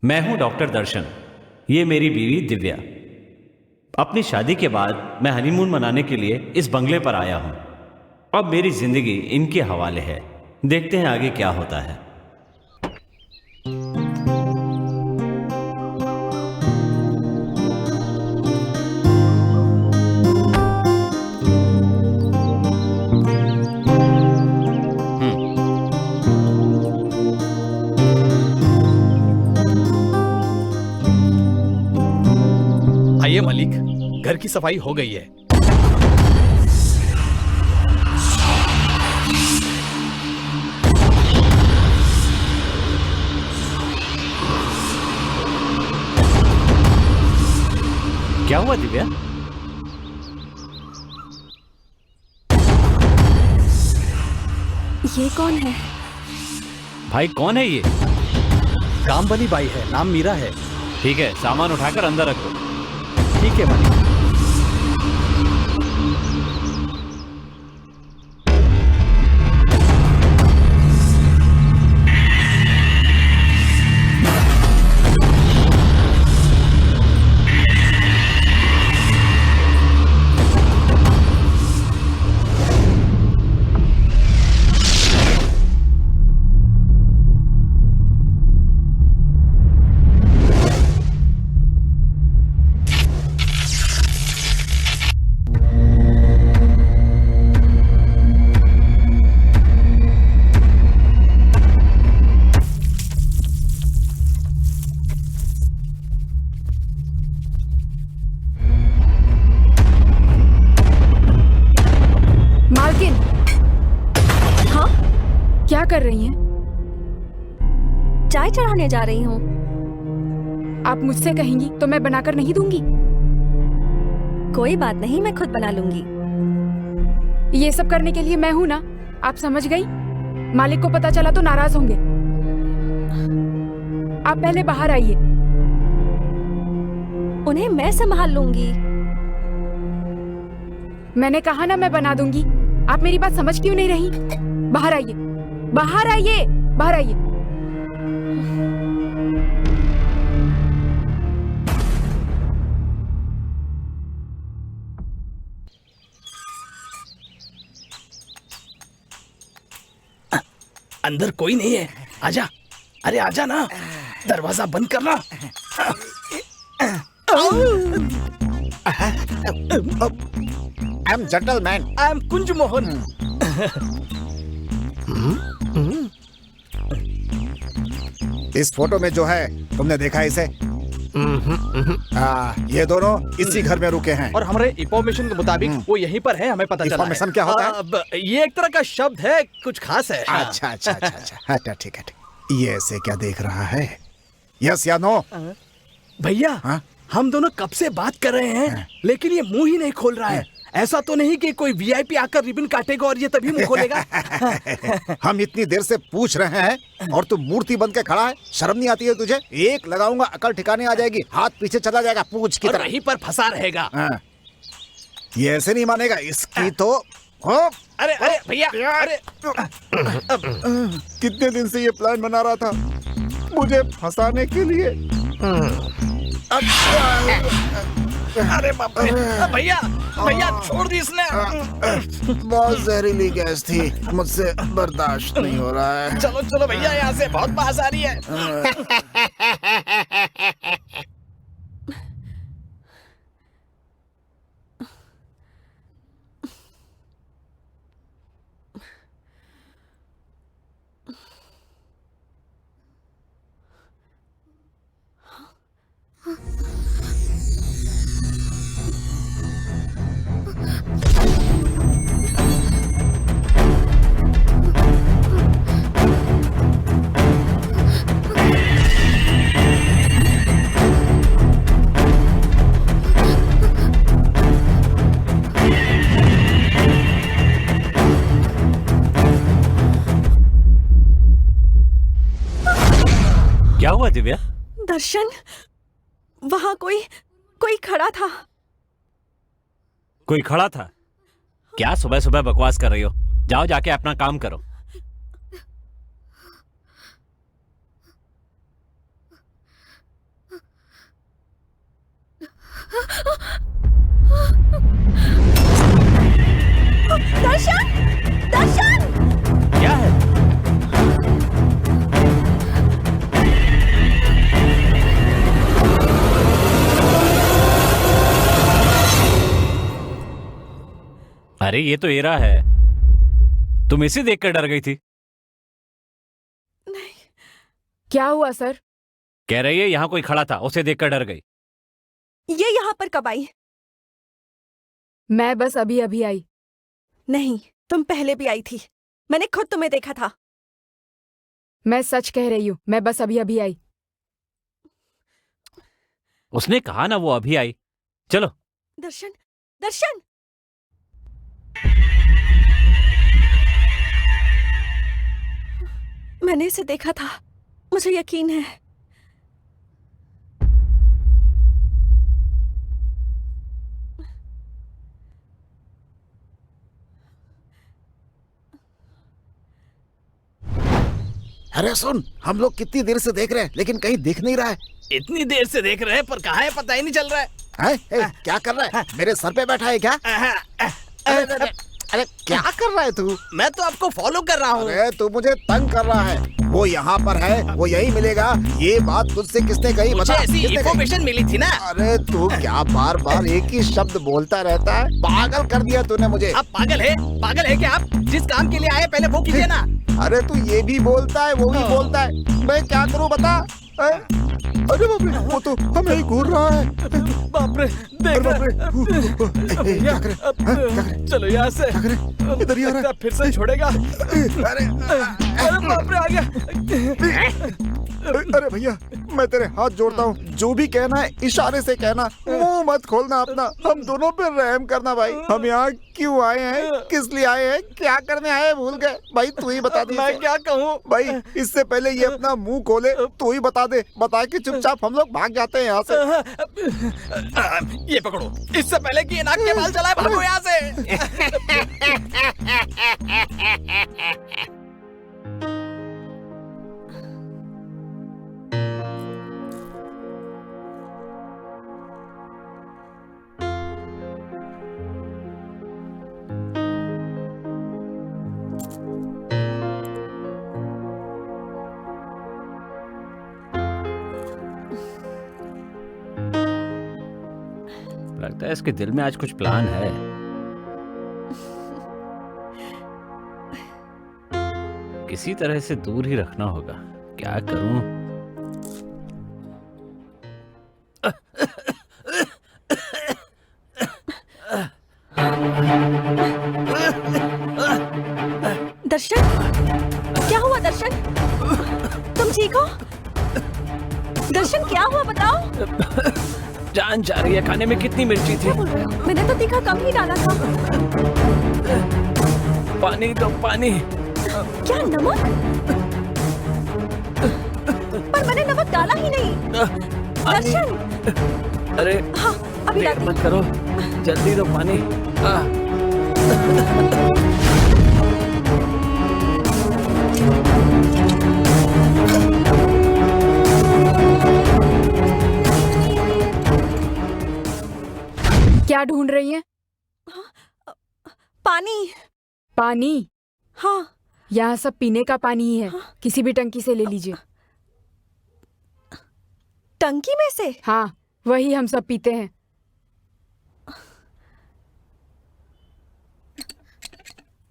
मैं हूं डॉक्टर दर्शन। ये मेरी बीवी दिव्या। अपनी शादी के बाद मैं हनीमून मनाने के लिए इस बंगले पर आया हूं। अब मेरी जिंदगी इनके हवाले है। देखते हैं आगे क्या होता है। आइए मालिक, घर की सफाई हो गई है। क्या हुआ दिव्या? ये कौन है? भाई कौन है ये? कामबनी बाई है, नाम मीरा है। ठीक है, सामान उठाकर अंदर रख दो। ठीक है मालिक। मालकिन, हाँ, क्या कर रही हैं? चाय चढ़ाने जा रही हूँ। आप मुझसे कहेंगी तो मैं बनाकर नहीं दूंगी। कोई बात नहीं, मैं खुद बना लूंगी। ये सब करने के लिए मैं हूँ ना, आप समझ गई? मालिक को पता चला तो नाराज होंगे। आप पहले बाहर आइए। उन्हें मैं संभाल लूंगी। मैंने कहा ना मैं बना दूंगी। आप मेरी बात समझ क्यों नहीं रही? बाहर आइए, बाहर आइए, बाहर आइए। अंदर कोई नहीं है, आजा। अरे आजा ना, दरवाजा बंद करना। I am gentleman. I am Kunj Mohan. इस फोटो में जो है, तुमने देखा है इसे? ये दोनों इसी घर में रुके हैं। और हमारे इंफॉर्मेशन के मुताबिक वो यहीं पर है, हमें पता चला है। इंफॉर्मेशन क्या होता है? ये एक तरह का शब्द है, कुछ खास है। अच्छा अच्छा अच्छा अच्छा, अच्छा ठीक है ठीक। ये ऐसे क्या देख रहा है? यस या नो? भैया, हाँ? हम दोनों कब से बात कर रहे हैं, लेकिन ये मुंह ही नहीं खोल रहा है। ऐसा तो नहीं कि कोई वीआईपी आकर रिबन काटेगा और ये तभी मुंह खोलेगा। हम इतनी देर से पूछ रहे हैं और तू मूर्ति बन के खड़ा है। शर्म नहीं आती है तुझे? एक लगाऊंगा अकल ठिकाने आ जाएगी, हाथ पीछे चला जाएगा पूछ की और तरह। वहीं पर फंसा रहेगा। ये ऐसे नहीं मानेगा, इसकी तो अरे अरे भैया, अरे कितने दिन से ये प्लान बना रहा था मुझे फंसाने के लिए। अरे बाप रे, भैया भैया छोड़ दी इसने। बहुत जहरीली गैस थी, मुझसे बर्दाश्त नहीं हो रहा है। चलो चलो भैया, यहाँ से बहुत बास आ रही है। क्या हुआ दिव्या? दर्शन, वहां कोई खड़ा था। कोई खड़ा था? क्या सुबह सुबह बकवास कर रही हो? जाओ जाके अपना काम करो। अरे ये तो एरा है, तुम इसे देखकर डर गई थी। क्या हुआ सर? कह रही है यहाँ कोई खड़ा था, उसे देखकर डर गई। ये यहाँ पर कब आई? मैं बस अभी अभी आई। नहीं, तुम पहले भी आई थी, मैंने खुद तुम्हें देखा था। मैं सच कह रही हूँ, मैं बस अभी अभी आई। उसने कहा ना वो अभी आई। चलो। दर्शन, दर्शन! मैंने इसे देखा था, मुझे यकीन है। अरे सुन, हम लोग कितनी देर से देख रहे हैं लेकिन कहीं दिख नहीं रहा है। इतनी देर से देख रहे हैं पर कहाँ है पता ही नहीं चल रहा है। हैं? क्या कर रहा है? मेरे सर पे बैठा है क्या? अरे, अरे क्या कर रहा है तू? मैं तो आपको फॉलो कर रहा हूँ। अरे तू मुझे तंग कर रहा है। वो यहाँ पर है, वो यही मिलेगा। ये बात तुझसे किसने कही? मुझे बता, ऐसी किसने कही? इन्फॉर्मेशन मिली थी ना। अरे तू क्या बार बार एक ही शब्द बोलता रहता है? पागल कर दिया तूने मुझे। आप पागल है? पागल है क्या आप? जिस काम के लिए आए पहले वो कीजिए ना। अरे तू ये भी बोलता है, वो भी बोलता है, मैं क्या करूँ बता? अरे बाप रे, वो तो हमें ही घूर रहा है। बाप रे, देख क्या करे? चलो यहाँ से। इधर ही आ रहा है। फिर से छोड़ेगा। अरे बाप रे, आ गया। अरे भैया, मैं तेरे हाथ जोड़ता हूँ, जो भी कहना है इशारे से कहना, मुंह मत खोलना अपना। हम दोनों पे रहम करना भाई। हम यहाँ क्यों आए हैं, किस लिए आए हैं, क्या करने आए हैं, भूल गए भाई। तू ही बता दे। मैं क्या कहूँ भाई, इससे पहले ये अपना मुंह खोले, तू ही बता दे। बता के चुपचाप हम लोग भाग जाते हैं यहाँ से। ये पकड़ो, इससे पहले कि ये नाक के बाल चलाए, भागो यहाँ से। लगता है इसके दिल में आज कुछ प्लान है। किसी तरह से दूर ही रखना होगा। क्या करूं? दर्शन, क्या हुआ दर्शन? तुम ठीक हो? दर्शन क्या हुआ बताओ? जान जा रही है। खाने में कितनी मिर्ची थी? मैंने तो तीखा कम ही डाला था। पानी दो, पानी। क्या नमक? पर मैंने नमक डाला ही नहीं। दर्शन! अरे हाँ, अभी देर लाती। मत करो, जल्दी दो पानी। क्या ढूंढ रही हैं? पानी। पानी? हाँ। यहाँ सब पीने का पानी ही है, किसी भी टंकी से ले लीजिए। टंकी में से? हाँ, वही हम सब पीते हैं।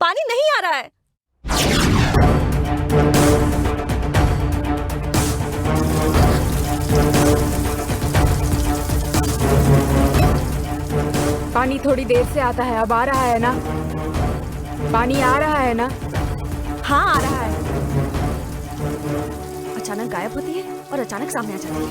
पानी नहीं आ रहा है। पानी थोड़ी देर से आता है, अब आ रहा है ना? पानी आ रहा है ना? हाँ, आ रहा है। अचानक गायब होती है और अचानक सामने आ जाती है।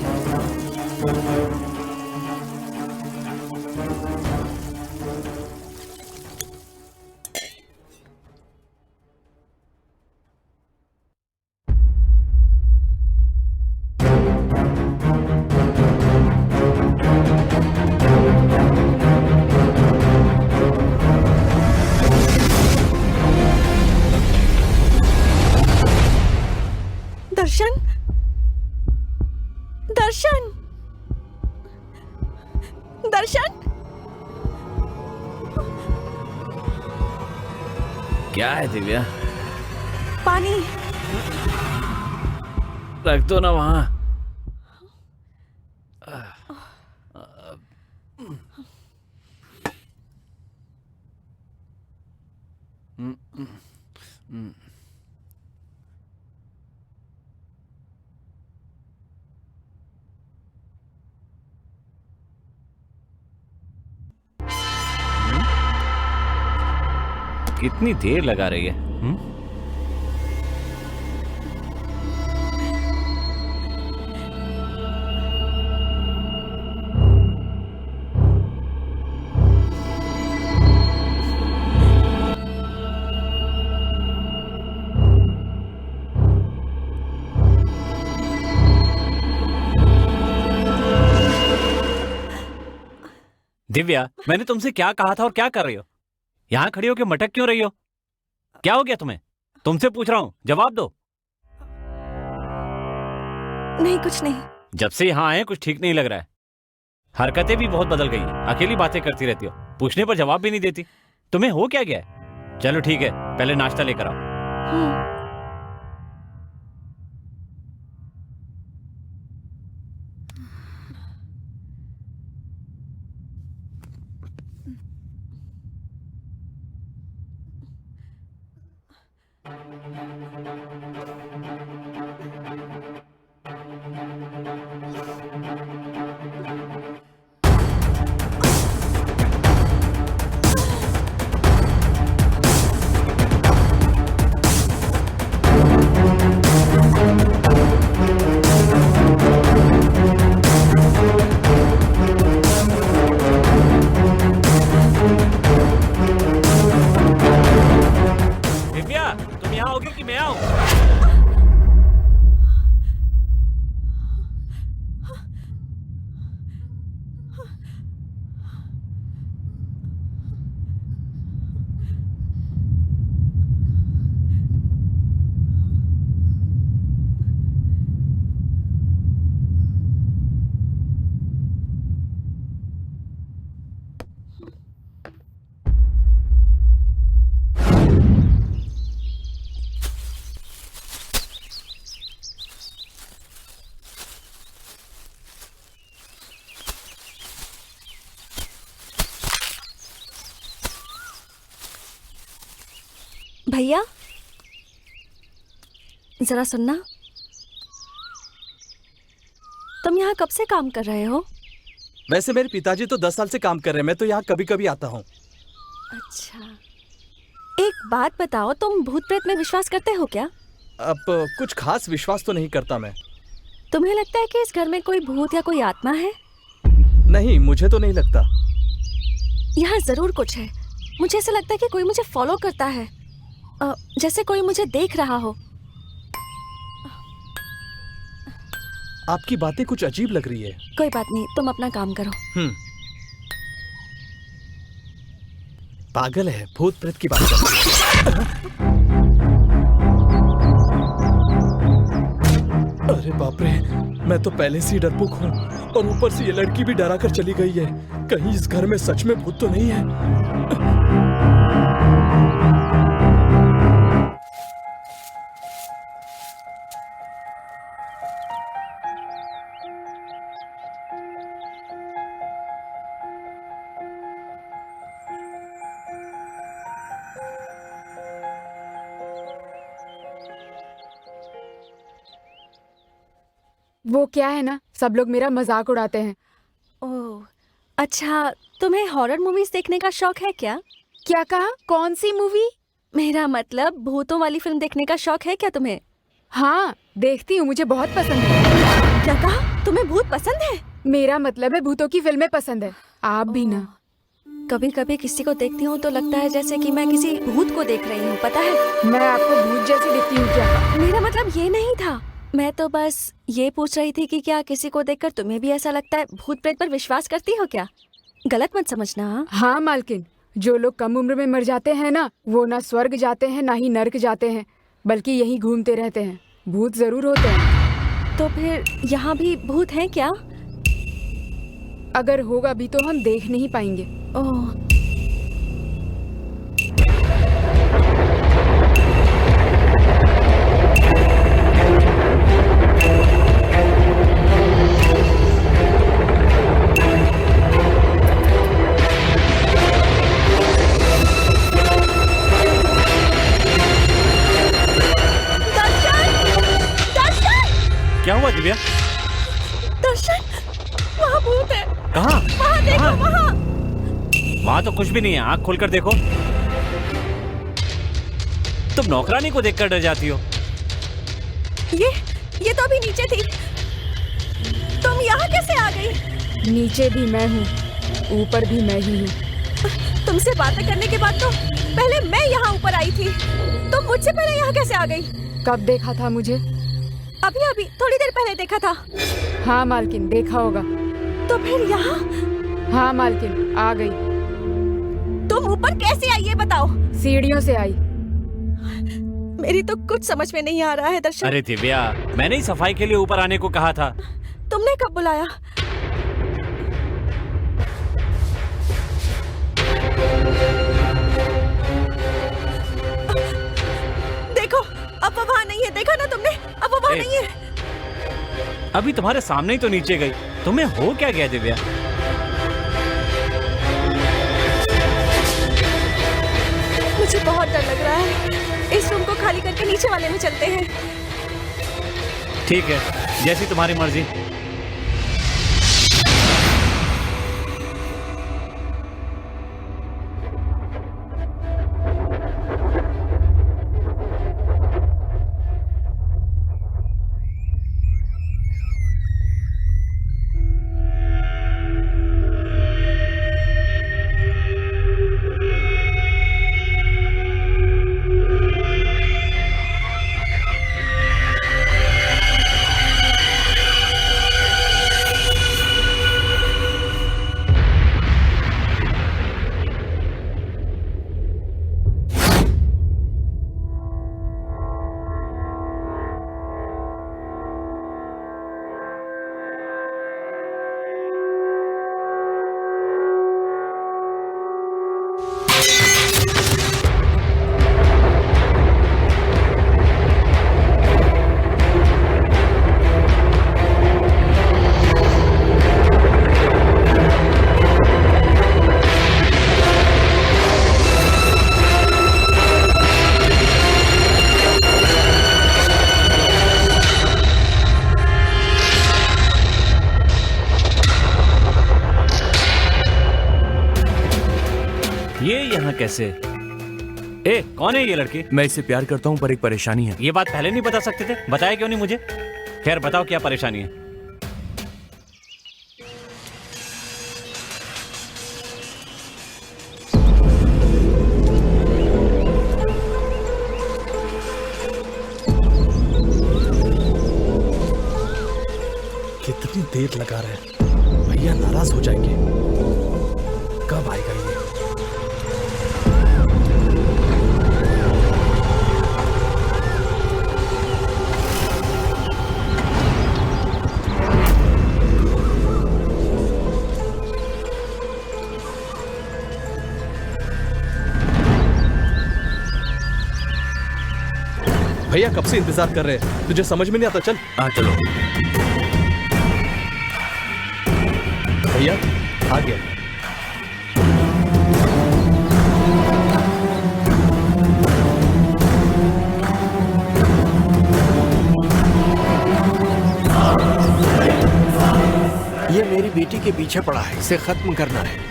दर्शन, दर्शन, दर्शन! क्या है दिव्या? पानी। रख दो ना वहां। कितनी देर लगा रही है। दिव्या, मैंने तुमसे क्या कहा था और क्या कर रही हो? यहां खड़ी हो के मटक क्यों रही हो? क्या हो गया तुम्हें? तुमसे पूछ रहा हूं, जवाब दो। नहीं, कुछ नहीं। जब से यहां आए कुछ ठीक नहीं लग रहा है। हरकतें भी बहुत बदल गई हैं। अकेली बातें करती रहती हो, पूछने पर जवाब भी नहीं देती। तुम्हें हो क्या गया है? चलो ठीक है, पहले नाश्ता लेकर आओ। भैया, जरा सुनना। तुम यहाँ कब से काम कर रहे हो? वैसे मेरे पिताजी तो 10 साल से काम कर रहे हैं, मैं तो यहाँ कभी कभी आता हूँ। अच्छा, एक बात बताओ, तुम भूत प्रेत में विश्वास करते हो क्या? अब कुछ खास विश्वास तो नहीं करता मैं। तुम्हें लगता है कि इस घर में कोई भूत या कोई आत्मा है? नहीं, मुझे तो नहीं लगता। यहाँ जरूर कुछ है। मुझे ऐसा लगता है कि कोई मुझे फॉलो करता है, जैसे कोई मुझे देख रहा हो। आपकी बातें कुछ अजीब लग रही है। कोई बात नहीं, तुम अपना काम करो। पागल है, भूत प्रेत की बात कर रही है। अरे बाप रे, मैं तो पहले से ही डरपोक हूँ और ऊपर से ये लड़की भी डरा कर चली गई है। कहीं इस घर में सच में भूत तो नहीं है? वो क्या है ना, सब लोग मेरा मजाक उड़ाते हैं। ओह, अच्छा, तुम्हें हॉरर मूवीज देखने का शौक है क्या? क्या कहा? कौन सी मूवी? मेरा मतलब भूतों वाली फिल्म देखने का शौक है क्या तुम्हें? हाँ, देखती हूँ, मुझे बहुत पसंद है। क्या कहा? तुम्हें भूत पसंद है? मेरा मतलब है भूतों की फिल्में पसंद है। आप भी ना? कभी कभी किसी को देखती हूँ तो लगता है जैसे कि मैं किसी भूत को देख रही हूँ, पता है? मैं आपको भूत जैसी दिखती हूँ क्या? मेरा मतलब ये नहीं था। मैं तो बस ये पूछ रही थी कि क्या किसी को देखकर तुम्हें भी ऐसा लगता है? भूत प्रेत पर विश्वास करती हो क्या? गलत मत समझना। हाँ मालकिन, जो लोग कम उम्र में मर जाते हैं ना, वो ना स्वर्ग जाते हैं ना ही नर्क जाते हैं, बल्कि यहीं घूमते रहते हैं। भूत जरूर होते हैं। तो फिर यहाँ भी भूत हैं क्या? अगर होगा भी तो हम देख नहीं पाएंगे। ओह, क्या हुआ दिव्या? दर्शन, वहाँ भूत है। कहाँ? वहाँ देखो, वहाँ। वहां तो कुछ भी नहीं है, आंख खोलकर देखो। तुम नौकरानी को देखकर डर जाती हो। ये तो अभी नीचे थी, तुम यहाँ कैसे आ गई? नीचे भी मैं हूँ, ऊपर भी मैं ही हूँ। तुमसे बातें करने के बाद तो पहले मैं यहाँ ऊपर आई थी, तुम मुझसे पहले यहाँ कैसे आ गई? कब देखा था मुझे? अभी थोड़ी देर पहले देखा था। हाँ मालकिन, देखा होगा। तो फिर यहाँ? हाँ मालकिन, आ गई। तुम ऊपर कैसे आई ये बताओ? सीढ़ियों से आई। मेरी तो कुछ समझ में नहीं आ रहा है दर्शन। अरे दिव्या, मैंने ही सफाई के लिए ऊपर आने को कहा था। तुमने कब बुलाया? देखो, अब वो वहाँ नहीं है, देखा ना तुमने? अब वो वहाँ नहीं है। अभी तुम्हारे सामने ही तो नीचे गई, तुम्हें हो क्या गया दिव्या? मुझे बहुत डर लग रहा है, इस रूम को खाली करके नीचे वाले में चलते हैं। ठीक है, जैसी तुम्हारी मर्जी। ये यहाँ कैसे? कौन है ये लड़की? मैं इससे प्यार करता हूँ पर एक परेशानी है। ये बात पहले नहीं बता सकते थे? बताया क्यों नहीं मुझे? खैर बताओ, क्या परेशानी है? कितनी देर लगा रहे हैं, भैया नाराज हो जाएंगे। कब आएगा ये? भैया कब से इंतजार कर रहे हैं, तुझे समझ में नहीं आता? चल चलो भैया, आ गया। ये मेरी बेटी के पीछे पड़ा है, इसे खत्म करना है।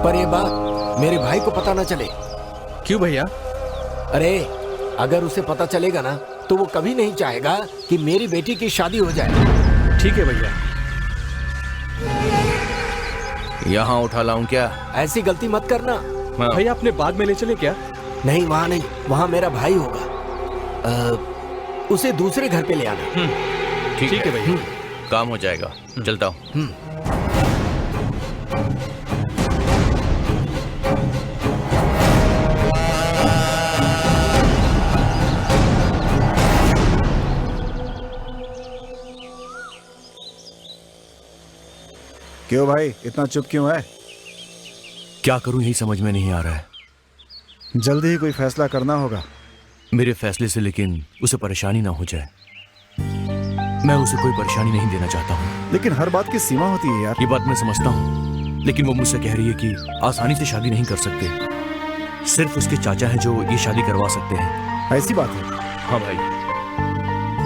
पर ये बात मेरे भाई को पता ना चले। क्यों भैया? अरे अगर उसे पता चलेगा ना तो वो कभी नहीं चाहेगा कि मेरी बेटी की शादी हो जाए। ठीक है भैया। यहाँ उठा लाऊं क्या? ऐसी गलती मत करना। भैया अपने बाद में ले चले क्या? नहीं, वहाँ नहीं, वहाँ मेरा भाई होगा। उसे दूसरे घर पे ले आना। ठीक है भैया। काम हो जाएगा, चलता हूँ। क्यों भाई, इतना चुप क्यों है? क्या करूं यही समझ में नहीं आ रहा है। जल्दी ही कोई फैसला करना होगा। मेरे फैसले से लेकिन उसे परेशानी ना हो जाए। मैं उसे कोई परेशानी नहीं देना चाहता हूँ। लेकिन हर बात की सीमा होती है यार। ये बात मैं समझता हूँ, लेकिन वो मुझसे कह रही है कि आसानी से शादी नहीं कर सकते। सिर्फ उसके चाचा हैं जो ये शादी करवा सकते हैं। ऐसी बात है? हाँ भाई,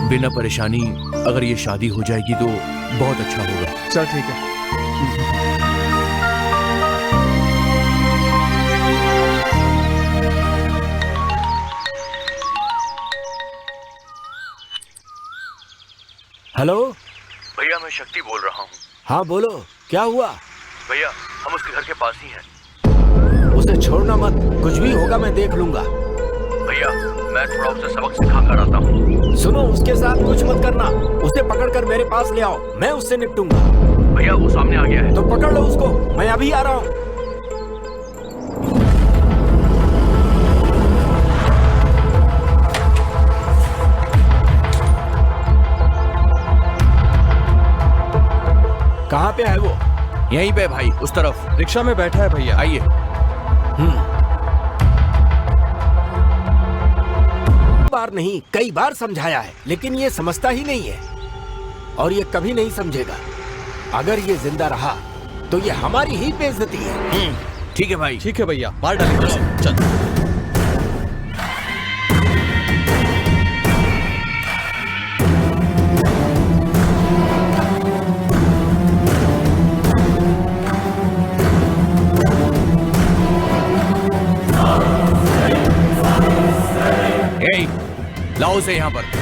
बिना परेशानी अगर ये शादी हो जाएगी तो बहुत अच्छा होगा। चल ठीक है। हेलो भैया मैं शक्ति बोल रहा हूँ। हाँ बोलो, क्या हुआ? भैया हम उसके घर के पास ही हैं। उसे छोड़ना मत, कुछ भी होगा मैं देख लूंगा। भैया मैं थोड़ा उसे सबक सिखा कर आता हूँ। सुनो, उसके साथ कुछ मत करना, उसे पकड़कर मेरे पास ले आओ, मैं उससे निपटूंगा। भैया वो सामने आ गया है। तो पकड़ लो उसको, मैं अभी आ रहा हूँ। कहाँ पे है वो? यहीं पे भाई, उस तरफ। रिक्शा में बैठा है भैया। आइए। बार नहीं, कई बार समझाया है, लेकिन ये समझता ही नहीं है और ये कभी नहीं समझेगा। अगर ये जिंदा रहा तो ये हमारी ही बेइज्जती है। ठीक है भाई। ठीक है भैया, मार डालेंगे उसे। चल। लाओ उसे यहाँ पर।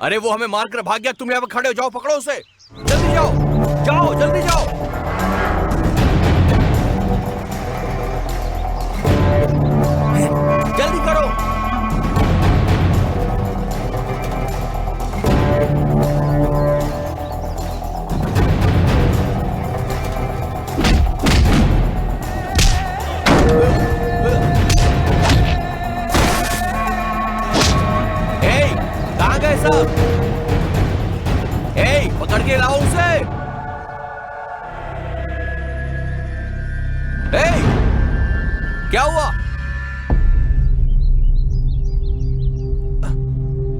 अरे वो हमें मारकर भाग गया, तुम यहाँ पर खड़े हो, जाओ पकड़ो उसे, जल्दी जाओ, जाओ जल्दी जाओ। जल्दी करो। कहाँ गए सब? पकड़ के लाओ उसे। क्या हुआ?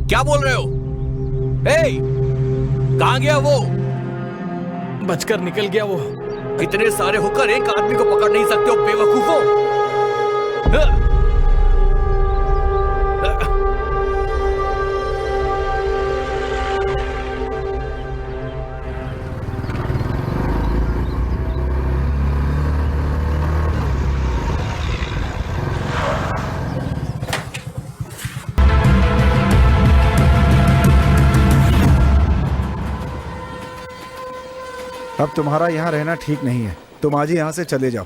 क्या बोल रहे हो? कहाँ गया वो? बचकर निकल गया वो। इतने सारे होकर एक आदमी को पकड़ नहीं सकते हो बेवकूफों। अब तुम्हारा यहाँ रहना ठीक नहीं है, तुम आज ही यहाँ से चले जाओ।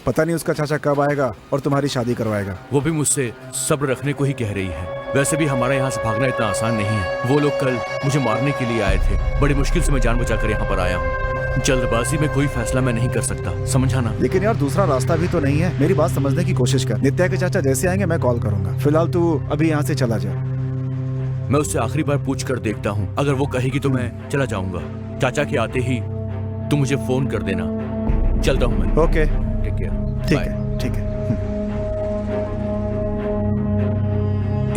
पता नहीं उसका चाचा कब आएगा और तुम्हारी शादी करवाएगा। वो भी मुझसे सब्र रखने को ही कह रही है। वैसे भी हमारा यहाँ से भागना इतना आसान नहीं है। वो लोग कल मुझे मारने के लिए आए थे। बड़ी मुश्किल से मैं जान बचाकर यहाँ पर आया हूँ। जल्दबाजी में कोई फैसला मैं नहीं कर सकता, समझा ना? लेकिन यार दूसरा रास्ता भी तो नहीं है। मेरी बात समझने की कोशिश कर। नित्या के चाचा जैसे आएंगे मैं कॉल करूंगा। फिलहाल तू अभी यहाँ से चला जा। मैं उससे आखिरी बार पूछ कर देखता हूँ। अगर वो कहेगी तो मैं चला जाऊंगा। चाचा के आते ही तू मुझे फोन कर देना। चलता हूँ मैं। Okay, take care. ठीक बाय। है, ठीक है।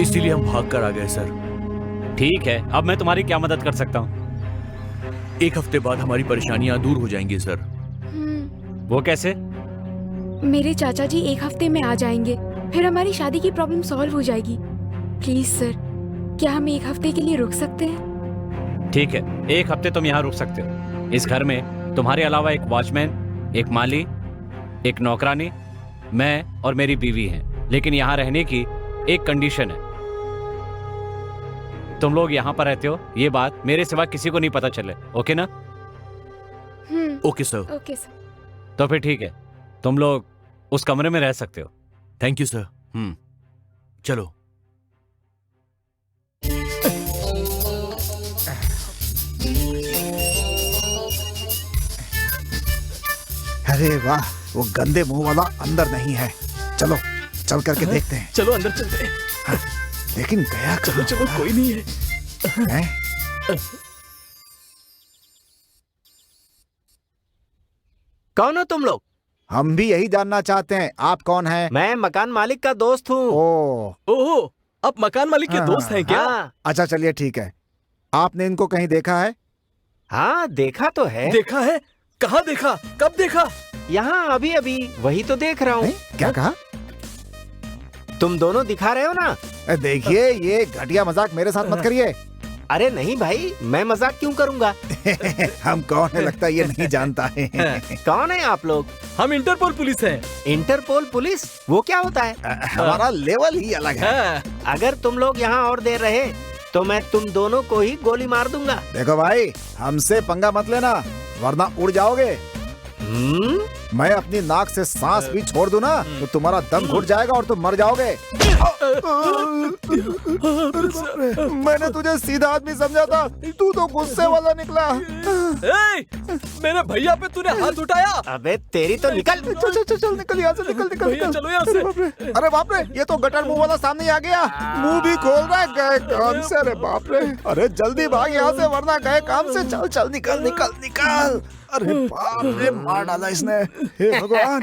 इसीलिए हम भाग कर आ गए सर। ठीक है, अब मैं तुम्हारी क्या मदद कर सकता हूँ? 1 हफ्ते बाद हमारी परेशानियां दूर हो जाएंगी सर। वो कैसे? मेरे चाचा जी 1 हफ्ते में आ जाएंगे, फिर हमारी शादी की प्रॉब्लम सॉल्व हो जाएगी। प्लीज सर, क्या हम 1 हफ्ते के लिए रुक सकते हैं? ठीक है, 1 हफ्ते तुम यहाँ रुक सकते हो। इस घर में तुम्हारे अलावा एक वॉचमैन, एक माली, एक नौकरानी, मैं और मेरी बीवी हैं। लेकिन यहाँ रहने की एक कंडीशन है। तुम लोग यहाँ पर रहते हो, ये बात मेरे सिवा किसी को नहीं पता चले। ओके ना? Okay sir. Okay sir. तो फिर ठीक है, तुम लोग उस कमरे में रह सकते हो। Thank you sir. चलो। अरे वाह, वो गंदे मुंह वाला अंदर नहीं है। चलो चल करके देखते हैं। चलो अंदर चलते हैं। लेकिन गया चलो चलो, कोई नहीं है। है? कौन हो तुम लोग? हम भी यही जानना चाहते हैं। आप कौन हैं? मैं मकान मालिक का दोस्त हूँ। ओह, आप मकान मालिक के हाँ, दोस्त हैं क्या? हाँ, अच्छा चलिए ठीक है। आपने इनको कहीं देखा है? हाँ देखा तो है। देखा है? कहाँ देखा? कब देखा? यहाँ अभी अभी, वही तो देख रहा हूँ। हैं? क्या कहा? तुम दोनों दिखा रहे हो ना? देखिए, ये घटिया मजाक मेरे साथ मत करिए। अरे नहीं भाई, मैं मजाक क्यों करूंगा? हम कौन है लगता है ये नहीं जानता है। कौन है आप लोग? हम इंटरपोल पुलिस हैं। Interpol police? वो क्या होता है? हमारा लेवल ही अलग है। हाँ, अगर तुम लोग यहाँ और देर रहे तो मैं तुम दोनों को ही गोली मार दूंगा। देखो भाई, हमसे पंगा मत लेना वरना उड़ जाओगे। मैं अपनी नाक से सांस भी छोड़ दूं ना तो तुम्हारा दम घुट जाएगा और तुम मर जाओगे। मैंने तुझे सीधा आदमी समझा था, तू तो गुस्से वाला निकला। मेरे भैया पे तूने हाथ उठाया। अबे तेरी तो निकल। चल चल चल, निकल यहाँ से, निकल निकल भैया निकल। चलो यहाँ से। अरे बाप रे, ये तो गटर मुंह वाला सामने आ गया। मुंह भी खोल रहा है, गए काम से। अरे बाप रे, अरे जल्दी भाग यहाँ से वरना गए काम से। चल चल, निकल निकल निकल। अरे बाप रे, मार डाला इसने। हे भगवान।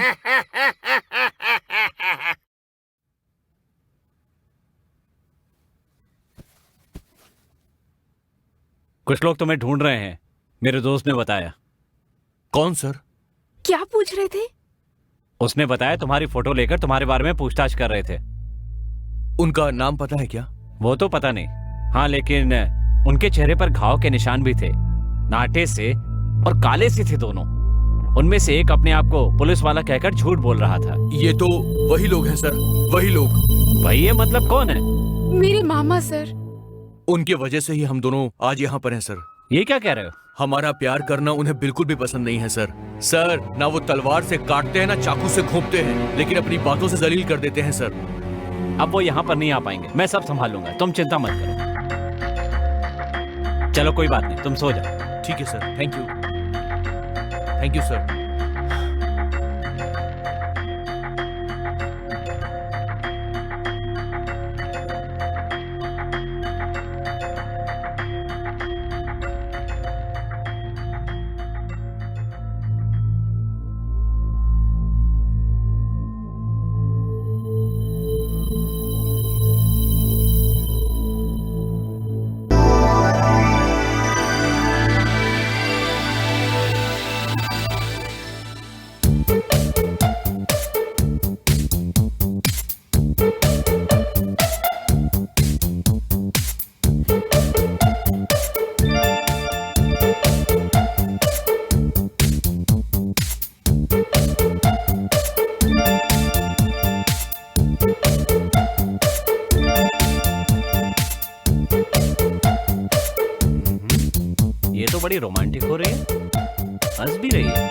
कुछ लोग तुम्हें ढूंढ रहे हैं, मेरे दोस्त ने बताया। कौन सर? क्या पूछ रहे थे? उसने बताया तुम्हारी फोटो लेकर तुम्हारे बारे में पूछताछ कर रहे थे। उनका नाम पता है क्या? वो तो पता नहीं, हाँ लेकिन उनके चेहरे पर घाव के निशान भी थे। नाटे से और काले से थे दोनों। उनमें से एक अपने आप को पुलिस वाला कहकर झूठ बोल रहा था। ये तो वही लोग हैं सर, वही लोग। भाई ये मतलब कौन है? मेरे मामा सर। उनकी वजह से ही हम दोनों आज यहाँ पर हैं सर। ये क्या कह रहे हो? हमारा प्यार करना उन्हें बिल्कुल भी पसंद नहीं है सर। सर, ना वो तलवार से काटते हैं ना चाकू से घोंपते हैं, लेकिन अपनी बातों से जलील कर देते हैं सर। अब वो यहाँ पर नहीं आ पाएंगे, मैं सब संभाल लूंगा, तुम चिंता मत करो। चलो कोई बात नहीं, तुम सो जाओ। ठीक है sir, thank you. Thank you sir. ये तो बड़ी रोमांटिक हो रही है। हंस भी रही है।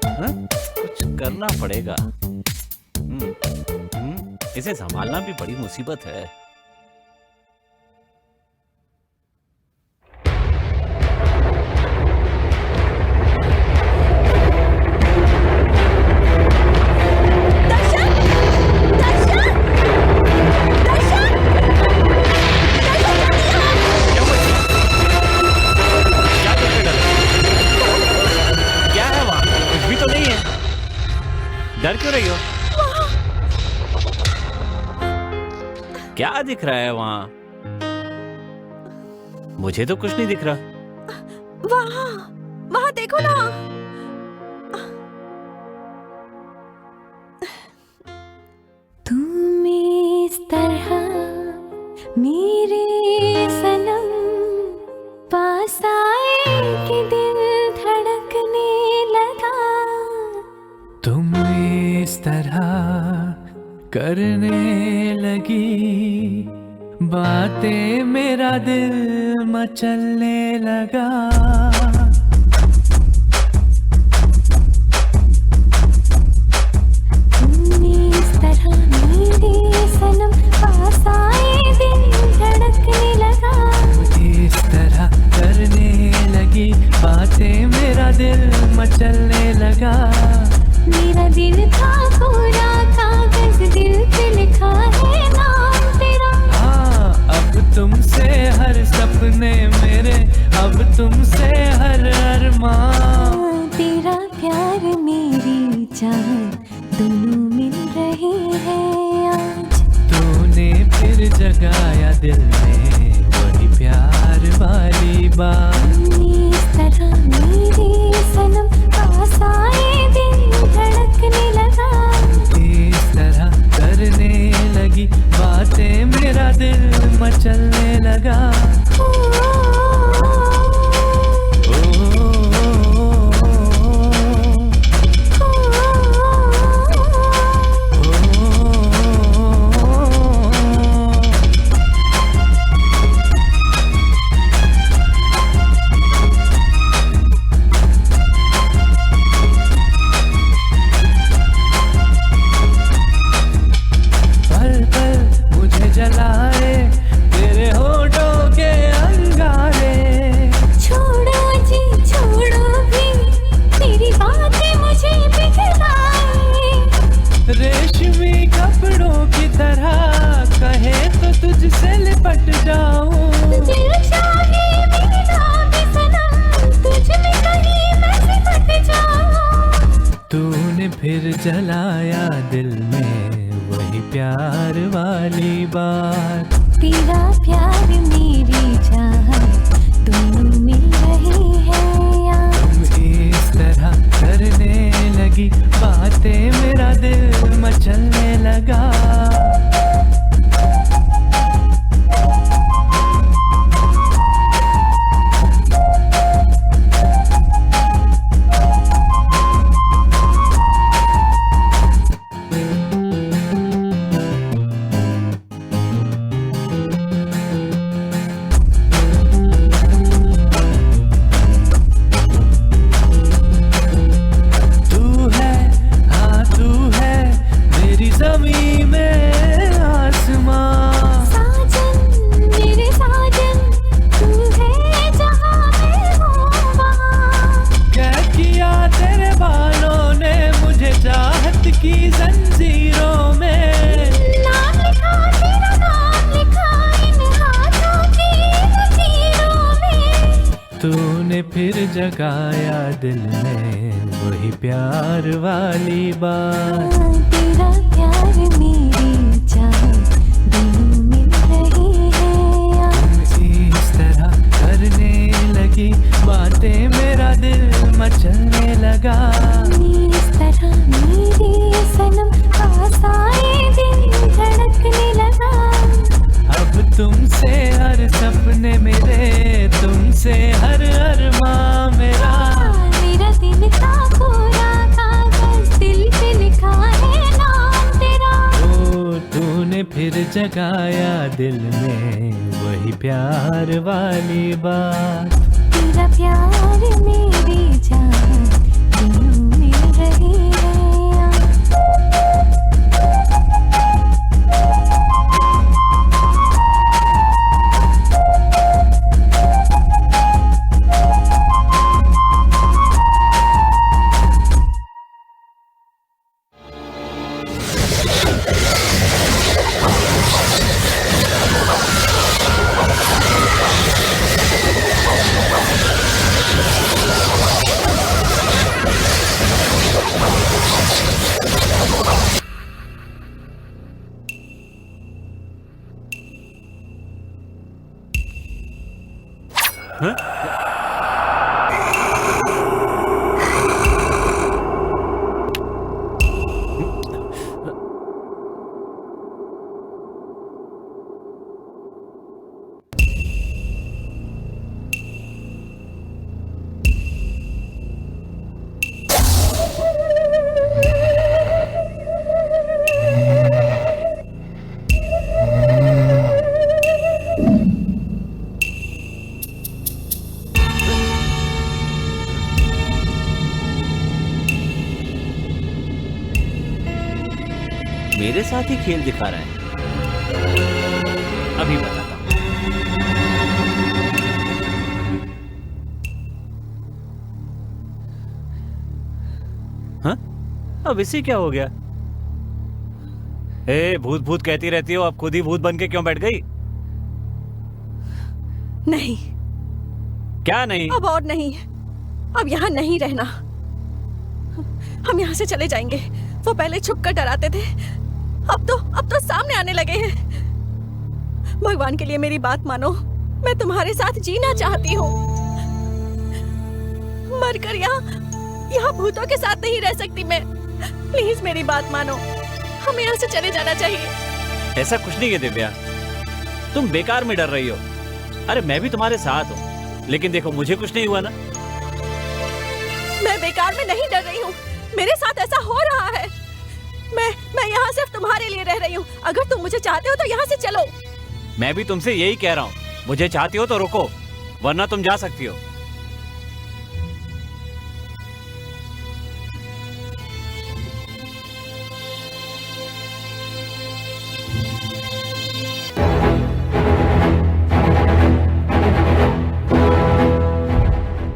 हाँ? कुछ करना पड़ेगा। इसे संभालना भी बड़ी मुसीबत है। डर क्यों रही हो? क्या दिख रहा है वहां? मुझे तो कुछ नहीं दिख रहा। वहाँ वहाँ देखो ना। तुम इस तरह मेरे सनम पास आए कि दिल धड़कने लगा। तुम इस तरह करने लगी बातें, मेरा दिल मचलने लगा। तुम इस तरह मेरे सनम पास आए, दिल धड़कने लगा। इस तरह करने लगी बातें, मेरा दिल मचलने लगा। मेरा दिल था पूरा कागज, दिल पे लिखा है नाम तेरा। हाँ, अब तुमसे हर सपने मेरे, अब तुमसे हर अरमान। तेरा प्यार मेरी चाहत दोनों मिल रहे हैं आज। तूने फिर जगाया दिल में वही प्यार वाली बात। इस तरह मेरे सनम पास आए, दिल धड़कने लगा। इस तरह करने लगी बातें, मेरा दिल मचलने लगा। जलाए तेरे होठों के अंगारे। छोड़ो जी छोड़ो भी, तेरी बातें मुझे पिघलाए। रेशमी कपड़ों की तरह कहे तो तुझसे लिपट जाऊं। दिल चाहे मेरा भी सनम, तुझ में कहीं मैं सिमट जाऊं। तूने फिर जलाया दिल में वही प्यार वाली बात। तेरा प्यार मेरी चाहत दोनों मिल रहे हैं यार। तुम इस तरह करने लगी बातें, मेरा दिल मचलने लगा। फिर जगाया दिल में वही प्यार वाली बात। तेरा प्यार मेरी चाहत दोनों मिल रहे हैं यार। इस तरह करने लगी बातें, मेरा दिल मचलने लगा। इस तरह मेरे सनम पास आए, दिल धड़कने लगा। अब तुमसे हर सपने मेरे, तुमसे हर अरमान मेरा। मेरा दिल का पूरा कागज, दिल पे लिखा है नाम तेरा। ओ तूने फिर जगाया दिल में वही प्यार वाली बात। मेरा प्यार मेरी जान दोनों मिल रही है। मेरे साथ ही खेल दिखा रहा है। अभी बताता हूं। हाँ? अब इसे क्या हो गया? ए, भूत भूत कहती रहती हो, अब खुद ही भूत बन के क्यों बैठ गई? नहीं, क्या नहीं? अब और नहीं, अब यहाँ नहीं रहना। हम यहाँ से चले जाएंगे। वो पहले छुप कर डराते थे, अब तो सामने आने लगे हैं। भगवान के लिए मेरी बात मानो, मैं तुम्हारे साथ जीना चाहती हूँ। मरकर यहाँ भूतों के साथ नहीं रह सकती मैं। प्लीज मेरी बात मानो, हमें यहाँ से चले जाना चाहिए। ऐसा कुछ नहीं है दिव्या, तुम बेकार में डर रही हो। अरे मैं भी तुम्हारे साथ हूँ, लेकिन देखो मुझे कुछ नहीं हुआ ना। मैं बेकार में नहीं डर रही हूँ, मेरे साथ ऐसा हो रहा है। मैं यहाँ सिर्फ तुम्हारे लिए रह रही हूँ। अगर तुम मुझे चाहते हो तो यहाँ से चलो। मैं भी तुमसे यही कह रहा हूँ, मुझे चाहती हो तो रुको, वरना तुम जा सकती हो।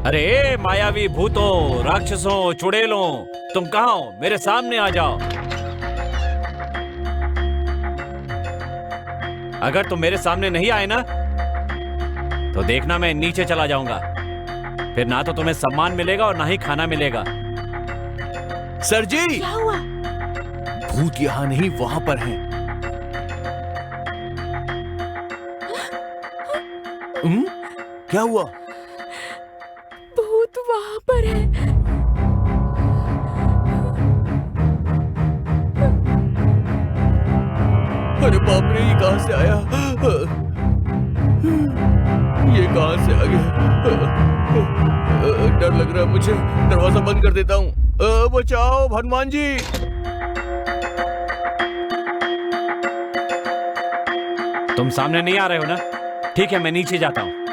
अरे मायावी भूतों, राक्षसों, चुड़ैलों, तुम कहाँ हो? मेरे सामने आ जाओ। अगर तुम मेरे सामने नहीं आए ना, तो देखना मैं नीचे चला जाऊंगा। फिर ना तो तुम्हें सम्मान मिलेगा और ना ही खाना मिलेगा। सर जी, क्या हुआ? भूत यहाँ नहीं, वहां पर हैं। क्या हुआ? भूत वहां पर है। अरे बाप रे, ये कहां से आया? ये कहां से आ गया? डर लग रहा है मुझे, दरवाजा बंद कर देता हूँ। बचाओ हनुमान जी। तुम सामने नहीं आ रहे हो ना? ठीक है, मैं नीचे जाता हूँ।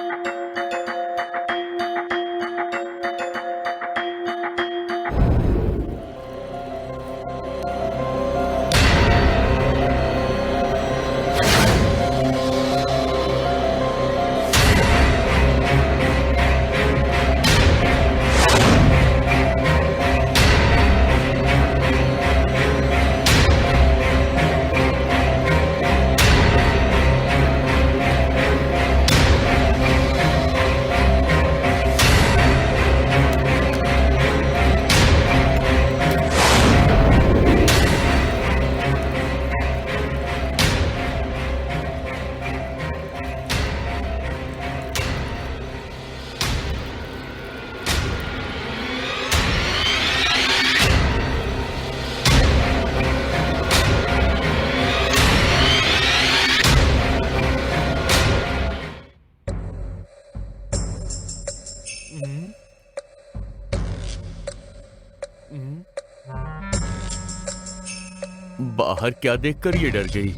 बाहर क्या देखकर ये डर गई?